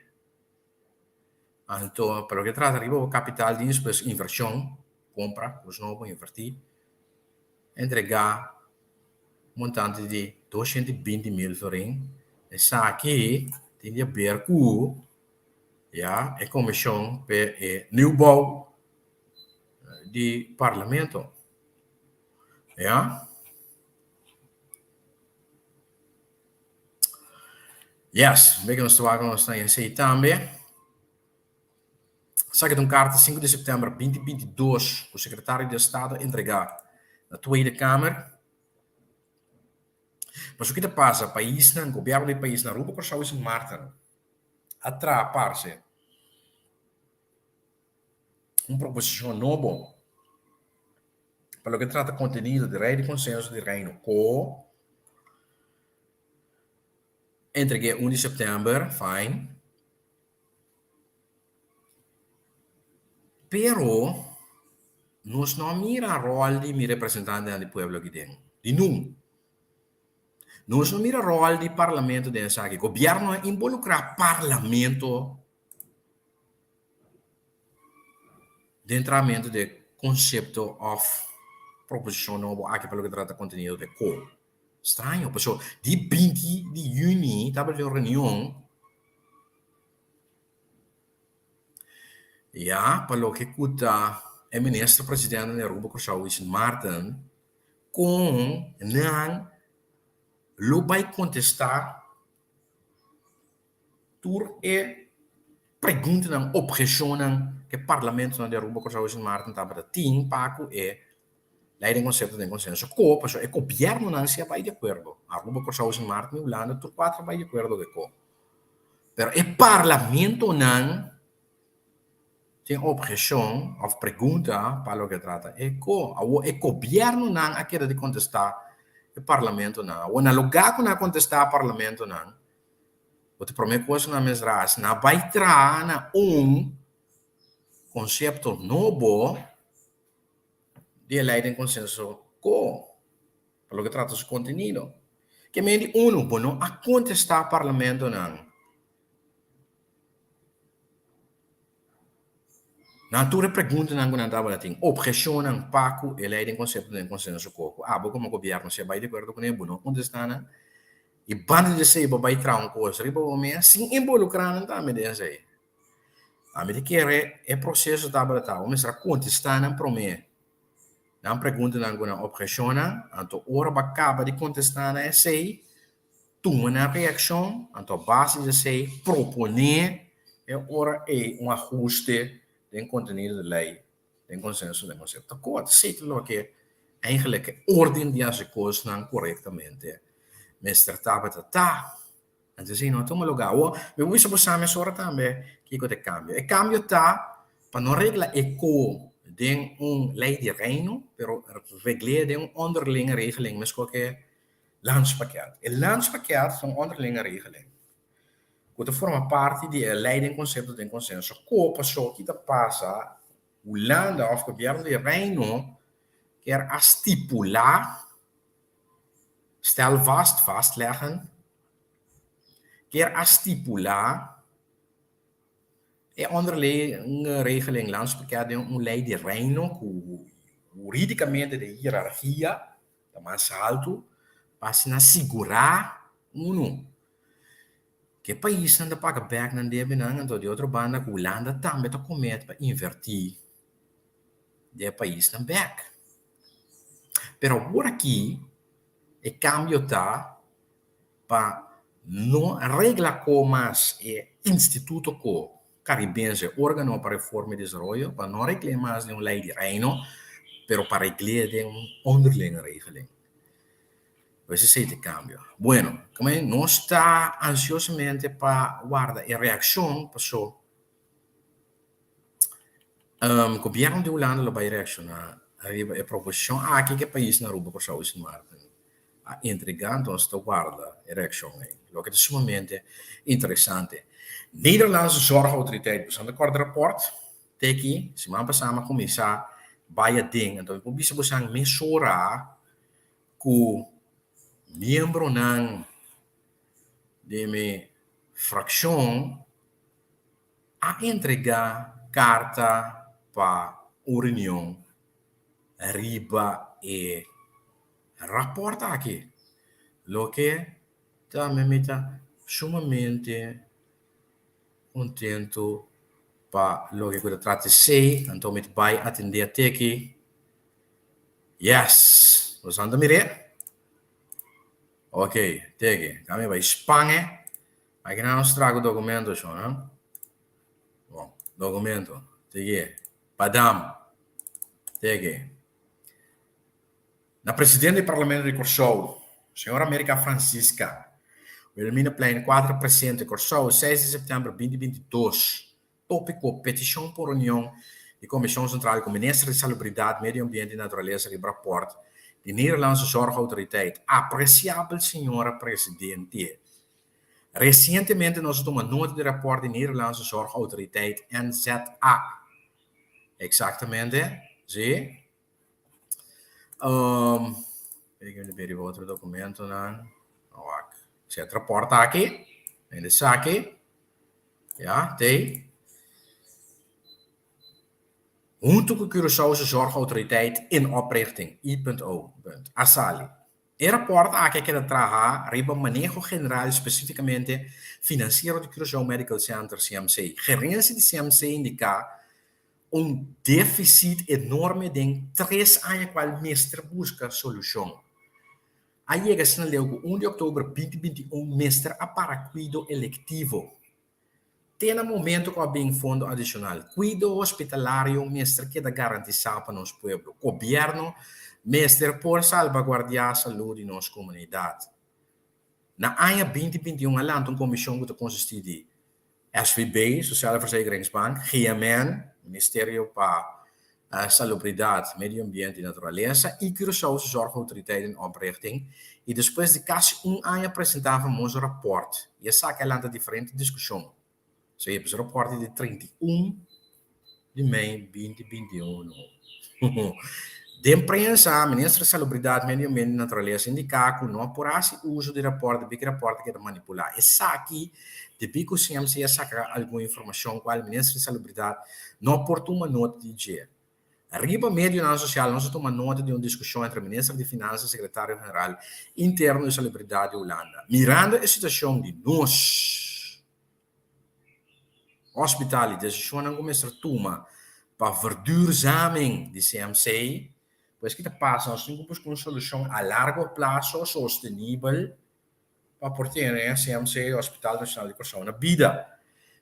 Então, para o que trata, arriba o capital de pues, inversão, compra, os novos, invertir, entregar montante de 220 mil florim. Essa aqui tem de ver com a comissão para o nieuwbouw de parlamento. Ja? Yes, we gaan nos na NC também. Saque de uma carta 5 de setembro de 2022, o secretário de Estado entregar na Tweede Kamer. Mas o que passa? País, o governo do país, na Aruba, Curaçao e São Martin, atrapalha-se uma proposição nova para o que trata conteúdo de rei de consenso de reino co entreguei 1 de setembro, fine. Pero nós não mira a rol de mi representante do povo aqui dentro. De não. Nós não mira a rol de parlamento dentro aqui. O governo involucra parlamento dentro do conceito of proposição nova aqui pelo que trata conteúdo de co. Estranho, pessoal. De 20 de junho, estava a reunião. Ja, pelo que cuta o ministro-presidente da Aruba, Curaçao e São Martin, com não lo vai contestar tur e pergunta não objeção que o parlamento da Aruba, Curaçao e São Martin estava tem paco e leiding conceito de consenso co, pessoal, e governo não se vai de acordo. Aruba, Curaçao e São Martin, Holanda, tur quatro vai de acordo de co. Pero o parlamento não tem objeção ou pergunta para o que trata. O governo não quer de contestar o parlamento não. Ou na lugar que não contestar o parlamento não. O te prometo coisa na mesra, não vai trazer conceito novo de lei de consenso para o que trata o conteúdo. Que me diz não a contestar o parlamento não. Natura pergunta não quando estava tem objeção não paco e lei de conceito de consenso coco. Como o governo se vai de acordo com ele, não contestar e banda de sei vai trazer coisa, riba o me sem involucrar não tá me desse aí. A me que é processo da brata, o me será contestar não prome. Não pergunta não quando objeção não, então ora acaba de contestar não sei, toma na reação, então base de sei proponer é ora é ajuste den conteúdo de lei, den consenso de conceito. Akkoord, zeker que eigenlijk ordem die as coisas corretamente. Mas tratava de então assim, não toma lugar. Eu vou saber mais sobre também que é cambio. E cambio tá para não regla eco de lei de reino, pero regler de onderlinge regeling, mas qualquer landspakket. E landspakket são onderlinge regeling. Quando forma parte de lei de conceito de consenso. Como pessoa que passa, Holanda of governo de reino quer stipular, stel vastleggen, quer stipular e onderlinge regeling landspakket de lei de reino, juridicamente de hierarquia, de mais alto, para segurar que o país não paga back não deve não, então de outra banda que a Holanda também está comete para invertir de país não back. Pero por aqui, o cambio está para não regla como instituto caribense órgão para reforma e desenvolvimento para não reclamar mais de lei de reino, pero para reglar de onderlinge regeling. Ese es el cambio. Bueno, como no está ansiosamente para guardar la reacción, pasó. El gobierno de Holanda lo va a reaccionar. Arriba a proposición aquí que país na Aruba por Saúde Martin. A entregar, entonces, guarda la reacción. Lo que es sumamente interesante. Nederlandse Zorgautoriteit bestaan een kort rapport. Teki, se man passama começar vai ding. Então, o bicho bestaan mensurar que membro de minha fração a entregar carta para a reunião arriba e rapporta aqui. Lo que me está sumamente contento para lo que eu trato de ser, então me vai atender até aqui. Yes, você anda mirando? Ok, teki. Kami vai Espanha. Aqui nós trago documento, né? Bom, documento. Teki. Padam. Teki. Na presidente do Parlamento de Corsou, senhora América Francisca, Wilhelmina Plein, 4% de Corsou, 6 de setembro de 2022. Tópico: petição por união de Comissão Central com o Ministro de Salubridade, Meio Ambiente e Natureza de rapport de Nederlandse Zorgautoriteit. Apreciável senhora presidente. Recentemente nós tomamos nota do rapport de Nederlandse Zorgautoriteit NZA. Exatamente, sim. Ik heb weer outro documento, né? Zet rapport aqui, en aqui. Ja, tem. Junto com a Curaçaose Zorgautoriteit in oprichting, I.O. Asali. El rapport aqui que trabalha riba manejo general especificamente financeiro de Curaçao Medical Center CMC. Gerência de CMC indica déficit enorme de 3 anos qual mestre busca solução. Aí chega na lei 1 de outubro de 2021 mestre a para cuido electivo. Tem no momento que há fundo adicional. Cuido hospitalário, mestre, que dá garantia para nosso povo. Governo, mestre, por salvaguardar a saúde de nossa comunidade. Na ano 2021, há uma comissão que consiste de SVB, Sociale Verzekeringsbank, GMN, Ministério para a Salubridade, Meio Ambiente e Natureza, e Curaçaose Zorgautoriteit em oprichting. E depois de quase ano, apresentávamos um rapport. E essa é uma diferente discussão. Zo heb je een rapport de 31 de mei 2021. De imprensa, ministro de Salubridade, Meio Ambiente e Natureza indica que não apurasse o uso de rapport, de rapport que é manipular. Essa aqui, de bico CMC, saca alguma informação qual o ministro de Salubridade não aportou uma nota de dia. Arriba Medio Social, nós tomamos nota de uma discussão entre o ministro de Finanças e o secretário-geral interno de Salubridade de Holanda. Mirando a situação de nós, hospital e decisão não começa a tomar para verduurzaming de CMC, pois que passa nós temos que buscar uma solução a largo prazo, sustentável, para portar a CMC, Hospital Nacional de Corsão, na vida.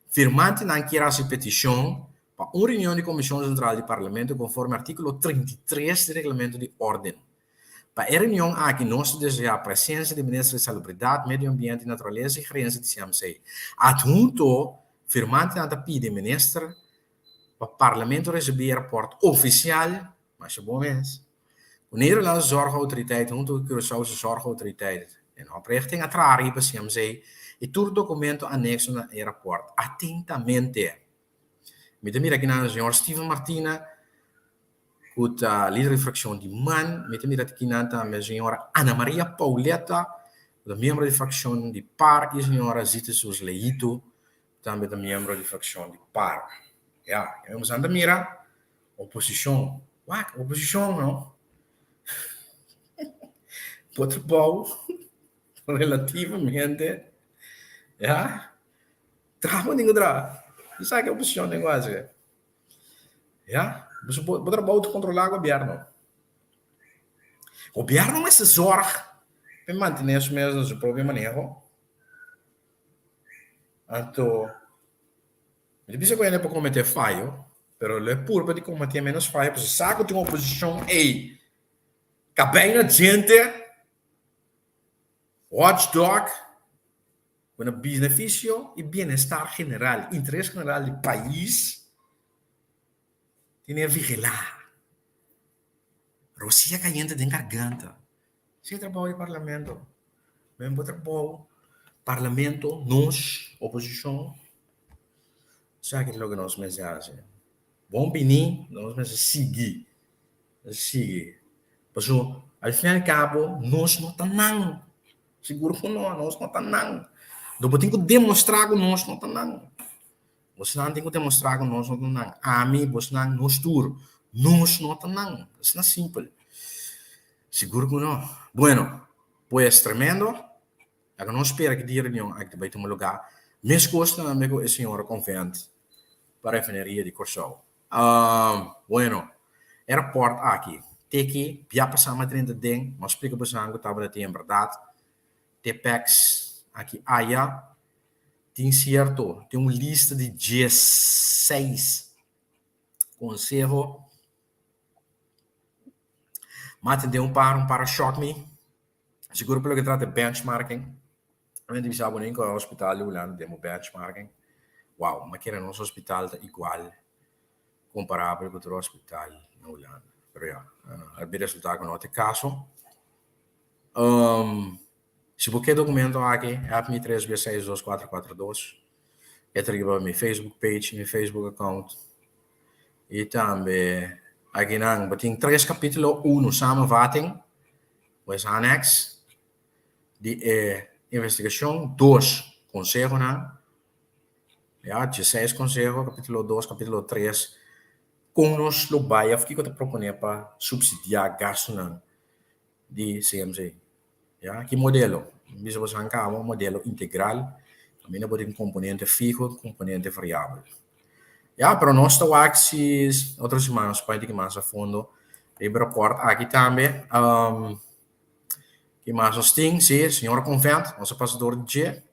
Firmante na essa petição para uma reunião de Comissão Central do Parlamento conforme artículo 33 do Regulamento de Ordem. Para a reunião aqui, nós desejamos a presença do Ministro de Salubridade, Meio Ambiente e Natureza e gerência de CMC. Adjunto, firmante nada pide ministro para o Parlamento receber rapport oficial, mas é bom mês. O Nederlandse Zorgautoriteit, junto com a Curaçaose Zorgautoriteit, em oprichting a trazer para CMC e todo documento anexo na rapport. Atentamente. Me mira aqui na senhora Steven Martina, que é líder de fração de MAN. Me mira aqui na senhora Ana Maria Pauleta, membro de fração de PAR, e a senhora Zita Sus Leito, também da membro de facção de PAR. Vamos andar mira oposição. Oposição não. o trabalho relativamente, já, trabalho ninguém dá. Você sabe que é a opção do negócio, já? Você pode trabalhar de controlar o governo. O governo não assessora para manter os mesmos do próprio manejo. Então, ele pensa que ele é para cometer falho, mas ele é puro para cometer menos falho, porque sabe que tem uma oposição, ei, cabem na gente, watchdog, com o benefício e bem-estar general, interesse general do país, tem que vigilar. Rússia caliente de garganta. Se trabalha no parlamento, mesmo trabalho, parlamento, nós, oposição, sabe que é o que nós fazemos? Bom bem, nós vamos seguir. Porque, ao fim e ao cabo, nós não estamos. Seguro que nós não estamos. Então, tem que demonstrar que nós não estamos. Você não tem que demonstrar que nós não estamos. A mim, você não nos tur. Nós não estamos. Isso não é simples. Seguro que não. Bueno, pues tremendo. Eu não espero que a reunião aqui vai ter um lugar. Minhas costas, amigo, é senhora confiante para a refineria de Corsol. Bueno, aeroporto aqui. Tem que, já passamos 30 dias, mas explica para você que estava em verdade. TPEX, aqui, tem certo, tem uma lista de 16 conselhos. Mas tem um para-choque me. Seguro pelo que trata de benchmarking. A gente sabe nem que o hospital de Holanda tem um benchmarking. Uau, mas que era nosso hospital igual, comparável com o hospital na Holanda. Pero já, a ver resultado com outro caso. Se você documento aqui, app 3B62442, entra aqui para meu Facebook page, meu Facebook account. E também, aqui não, tem 3 capítulos, 1 samenvatting, o anexo de investigação, 2 conselhos, já, 16 conselhos, capítulo 2, capítulo 3, com nos lubai, o que eu te proponho para subsidiar gasto de CMC. Já, que modelo? Bisa você arrancar um modelo integral, também não pode ter componente fixo, componente variável. Já, para nós estamos aqui, outras semanas, para ir mais a fundo, e report aqui também, que mais nós temos, sim, senhora Convent, nosso passador de G.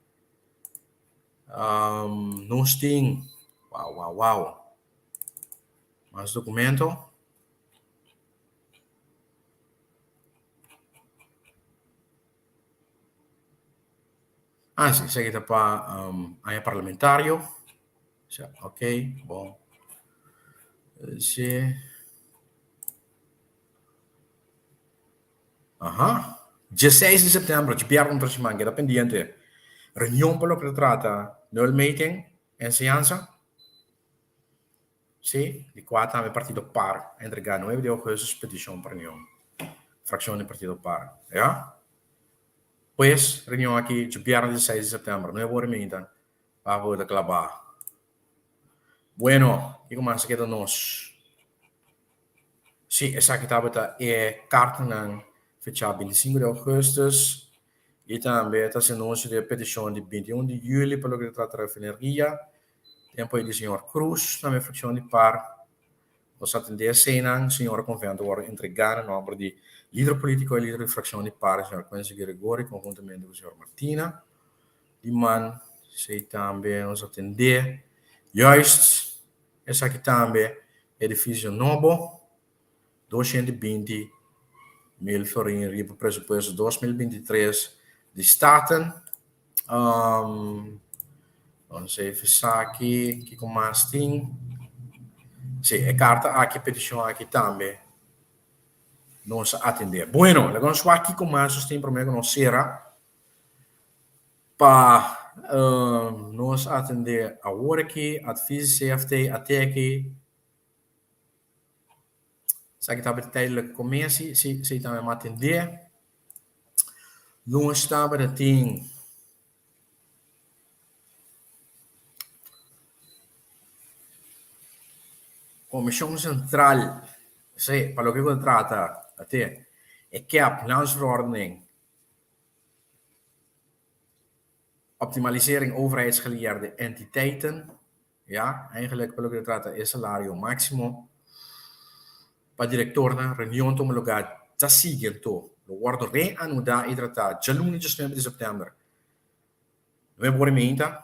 Nós temos, uau, mais documento. Sim, isso aqui está para área parlamentário. Ok, bom. Sim. 16 de setembro, de piar outra semana, que era pendiente. Reunião pelo que trata, no meeting, enseñanza. Sim, de 4 a partido par, entregar 9 de agosto, petição para reunião. Fração de partido par, já? Pues, reunião aqui, de piar 16 de setembro, 9 horas e meia, para poder clavar. Bueno, e como mais queda nós? Sim, essa aqui é carta na fecha 25 de agosto e também está sendo anúncio de petição de 21 de julho pelo que trata da refineria. Tempo aí de senhor Cruz, também fração de par. Nós atender a cena, senhora Convento, agora entregar o nome de líder político e líder de fração de par, senhor Quincy Gregori, conjuntamente com o senhor Martina. De man, sei também nós atender. Juist, essa aqui também, edifício novo. 220 mil florins para o presupuesto 2023 de Staten. Vamos ver aqui, que com mais tem. Sim, a carta aqui, petição aqui também. Nós atender. Bueno, vamos aqui com mais tem para mim que nós será para nós atender a hora aqui, a física, CFT, até aqui. Sabe que estava tijdelijk commissie, se também me atender. Não estava de tem Comissão Central, para o que eu trata até, é que a finansverordening Optimalisering overheidsgeleerde entiteiten. Ja, eigenlijk pelo que trata é salário máximo. Para diretor na reunião toma lugar já seguinte. O guardo reanudar e tratar já lunes 19 de setembro. Novembro menta,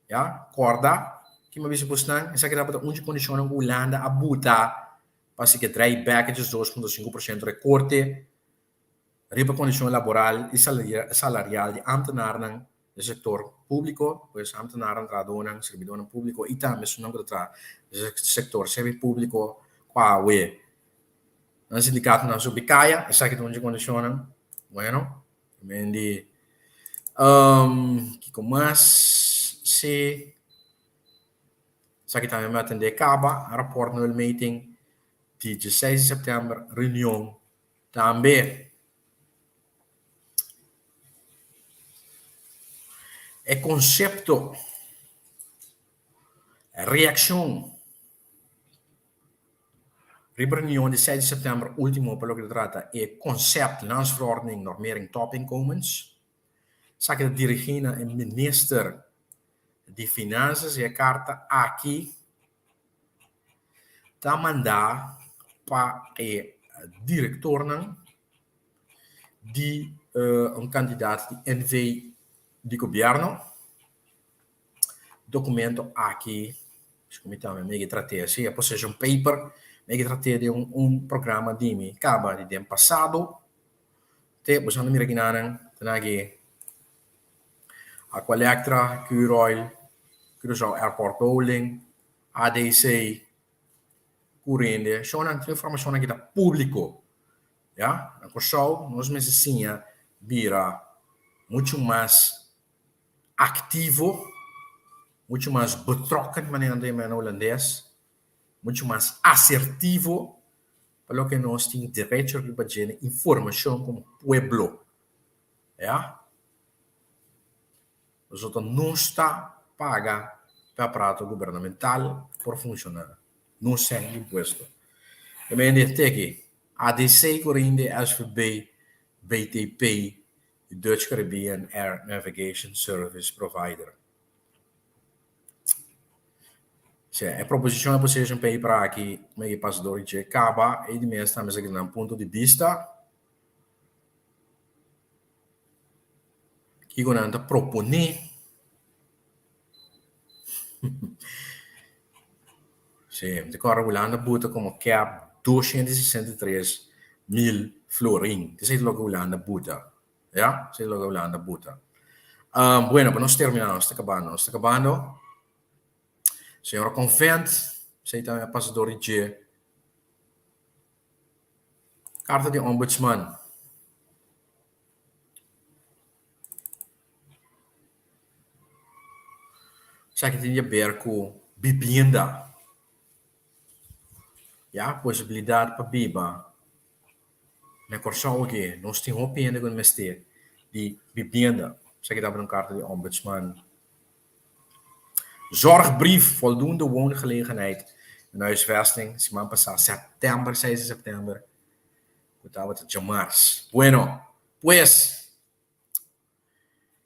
ja, corda, que me visse buscando, essa que dá para onde condiciona a Holanda a buta, para se que trai packages 2,5% recorte, riba condição laboral e salarial de ambtenaren do setor público, pois ambtenaren tradonan, servidores público e também se não tra setor semi-público, qua we. No sindicato na subicaia, essa que onde condiciona, bueno, quindi que mais se que também vai atender acaba rapport no meeting de 16 de setembro reunião também é conceito reação reunião de 6 de setembro último pelo que trata é concept landsverordening normering topinkomens que dirigina é minister de Finanças e a carta aqui está mandar para o diretor de candidato de NV de governo. Documento aqui, como também me tratei assim, a position paper, me tratei de programa de mim, acaba de tempo passado, te usando me reginando, tenagi a Collectra, Curoil, Curaçao Airport Bowling, ADC, Corrende, são informação aqui da público, ja? Na Curaçao, nós necessitamos vira muito mais ativo, muito mais betrokken, maneira de maneira holandês, muito mais assertivo, para que nós temos direito a receber informação como pueblo, ja? Nós não está paga para prato governamental por funcionar. Não sem imposto. Eu me digo aqui, ADC corrende SVB, BTP, Dutch Caribbean Air Navigation Service Provider. A proposição é position paper aqui, meio passador de acaba, e de mês estamos aqui no ponto de vista que o Nanda propõe de cor Holanda buta como cap 263 mil florin. Isso é logo Holanda buta. Ja? Isso é logo Holanda buta. Bueno, nós terminamos, está acabando. Senhora Convent, sei também passador de carta de ombudsman. Sei que tem a ver com bebida. Ja, possibilidade para beber. Na Curaçao aqui, nós temos uma pena com investir de bebida. Sei que dá para uma carta de ombudsman. Zorgbrief, voldoende woongelegenheid en huisvesting. Semana passada, setembro, 6 de setembro. Estava de março. Bueno, pues,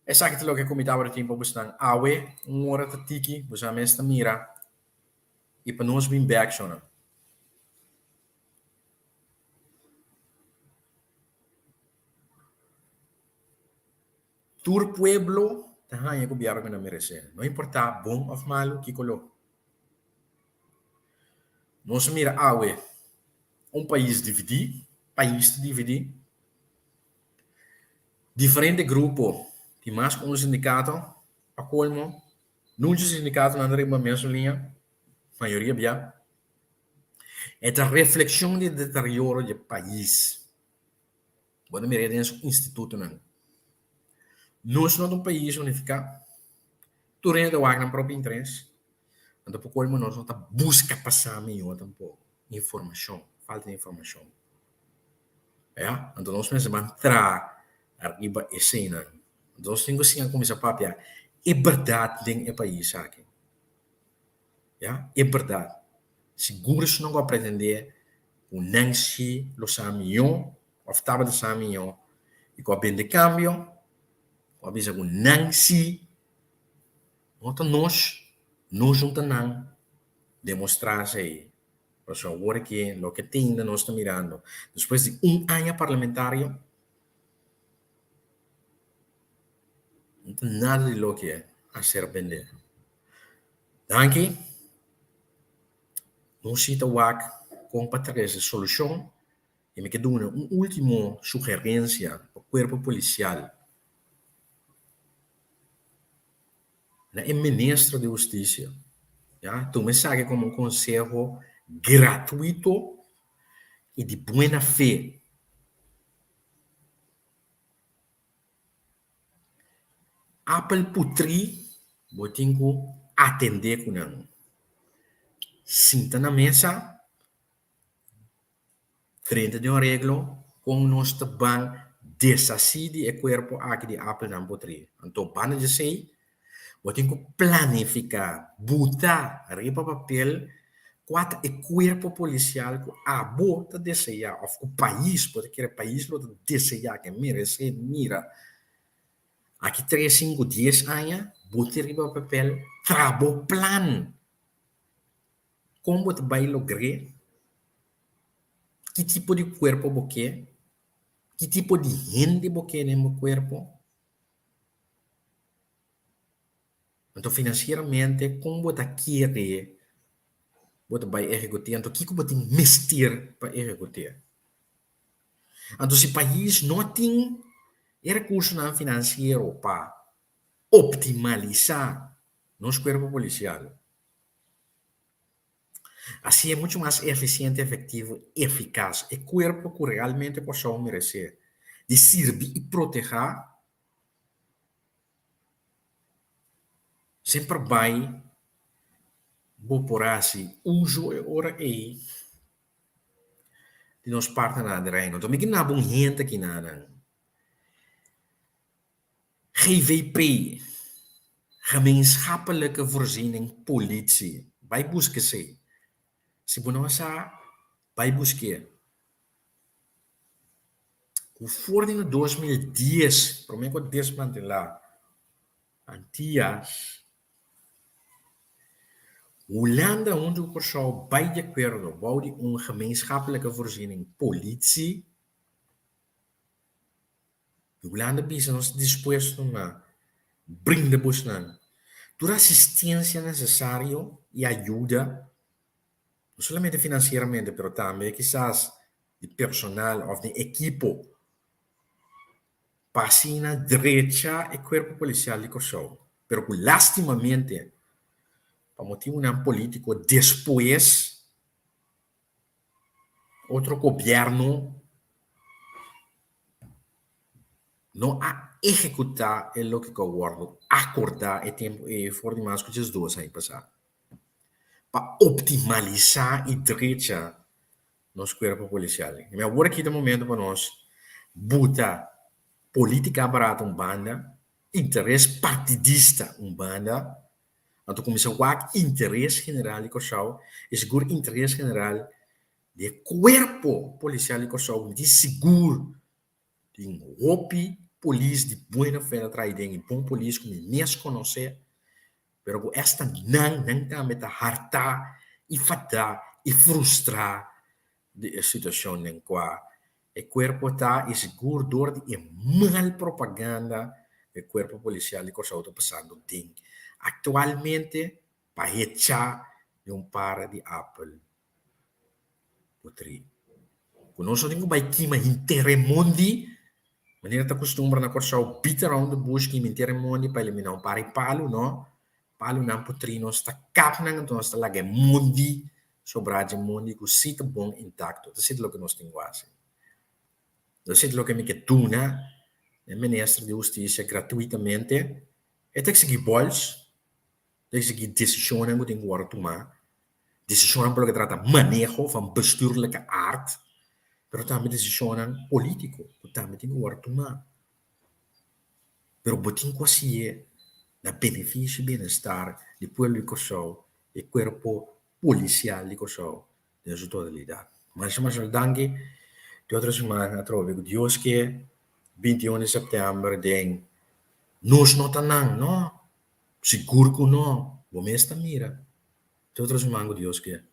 essa aqui é o que comitava de tempo para awe, hora de tiki, você mesmo mira, e para nós vir back, shona. Tur pueblo, tahan yung gobyerno que não merece. Não importa bom ou malo, que colo. Nós mira awe, país dividido, diferente grupo, de mais com o sindicato, a colmo, não sindicato não tem a mesma linha, maioria bem. É a reflexão de deterioro do país. Quando me redem um instituto, não. Nós não é um país unificado. Turém da Wagner próprio interesse. Então, por colmo, nós não está busca passar melhor tampouco. Informação, falta de informação. É? Então, nós precisamos entrar arriba a cena. Então, nós temos que começar a papiar. É verdade dentro do país aqui. É verdade. Seguro se não vai pretender o Nancy lo Samion, ou estava de Samion, e com a bem de câmbio, com a visa com Nancy, Nota nós não tenham demonstrarse aí. Por isso, agora que o que tem nós está mirando, depois de ano parlamentar, não tem nada de lo que é a ser vendido. Danke, não cita o AC com para essa solução, e me quedo uma última sugerência para o corpo policial. É ministro de Justiça. Ja? Tu me sabe como um conselho gratuito e de boa fé. Apple putri, botinho atender com não. Sinta na mesa, frente de um reglo, com nós também desacide o corpo aqui de Apple não putri. Então, para de sei, botinho planificar, botar, riba papel, quatro e corpo policial que a bota desejar, ou o país, porque aquele país lo desejar que merece, mira. Aqui 3, 5, 10 anos, botar riba papel, trabo plan. Como você vai lograr? Que tipo de corpo você? Que tipo de gente você tem no corpo? Então, financeiramente, como você quer, você vai executar? Então, o que você tem que investir para executar? Então, se o país não tem recursos financeiros para optimizar nosso corpo policial, assim é muito mais eficiente, efetivo, eficaz. E corpo que realmente possa merecer de servir e proteger, sempre vai por assim, uso e ora aí de nos parte na terreno. Então, me na bom gente aqui na GVP, gemeenschappelijke voorziening politie. Bij busque se. Se bonosa, bij busque. O for in 2010, para mim, quando desmantelar, antias, Holanda, onde o pessoal bij de acordo, bouwde een gemeenschappelijke voorziening politie. Holanda bisa nos dispuesto a brindar busnan toda assistência necessária e ajuda, não somente financeiramente, mas também quizás de personal ou de equipo, passina direita e corpo policial de Kosovo. Pero lastimamente, por motivo não político, depois, outro governo não a executar o que o governo acordar e tempo e for de mais que as duas aí passar. Para optimizar e direita nosso corpo policial. E agora aqui no momento para nós, botar política barata banda, interesse partidista banda, então começa a interesse general de Kosovo, é seguro interesse general de corpo policial de Kosovo, de seguro, de roupa polícia de boa fé atrás de bom polícia que me conhecer, pero esta não também está harta e fatar e frustrar de situação em qual o corpo está seguro door de mal propaganda o corpo policial de Kosovo está passando tem atualmente para echar de par de Apple putri conosco tenho vai queima inteiro mundo maneira está acostumado na Kosovo beat around the bush que inteiro mundo para eliminar par de palo não palo não putri não está cap não então está lá que mundo sobrado mundo que sita bom intacto isso é o que nós temos assim. Isso é o que me dona o ministro de Justiça gratuitamente. E tem que seguir bols, tem que seguir decisões que tem que tomar. Decisões que trata manejo van bestuurlijke aard, mas também decisões políticas que também tem que tomar. Pero botin quasi é na benefício e bem-estar do povo de Kosovo e corpo policial de Kosovo na sua totalidade. Mas danke. De outra semana, trovo que Deus que 21 de setembro, nós não estamos, não. Seguro que não. Vou me esta mira. Tem outros mango Deus que é.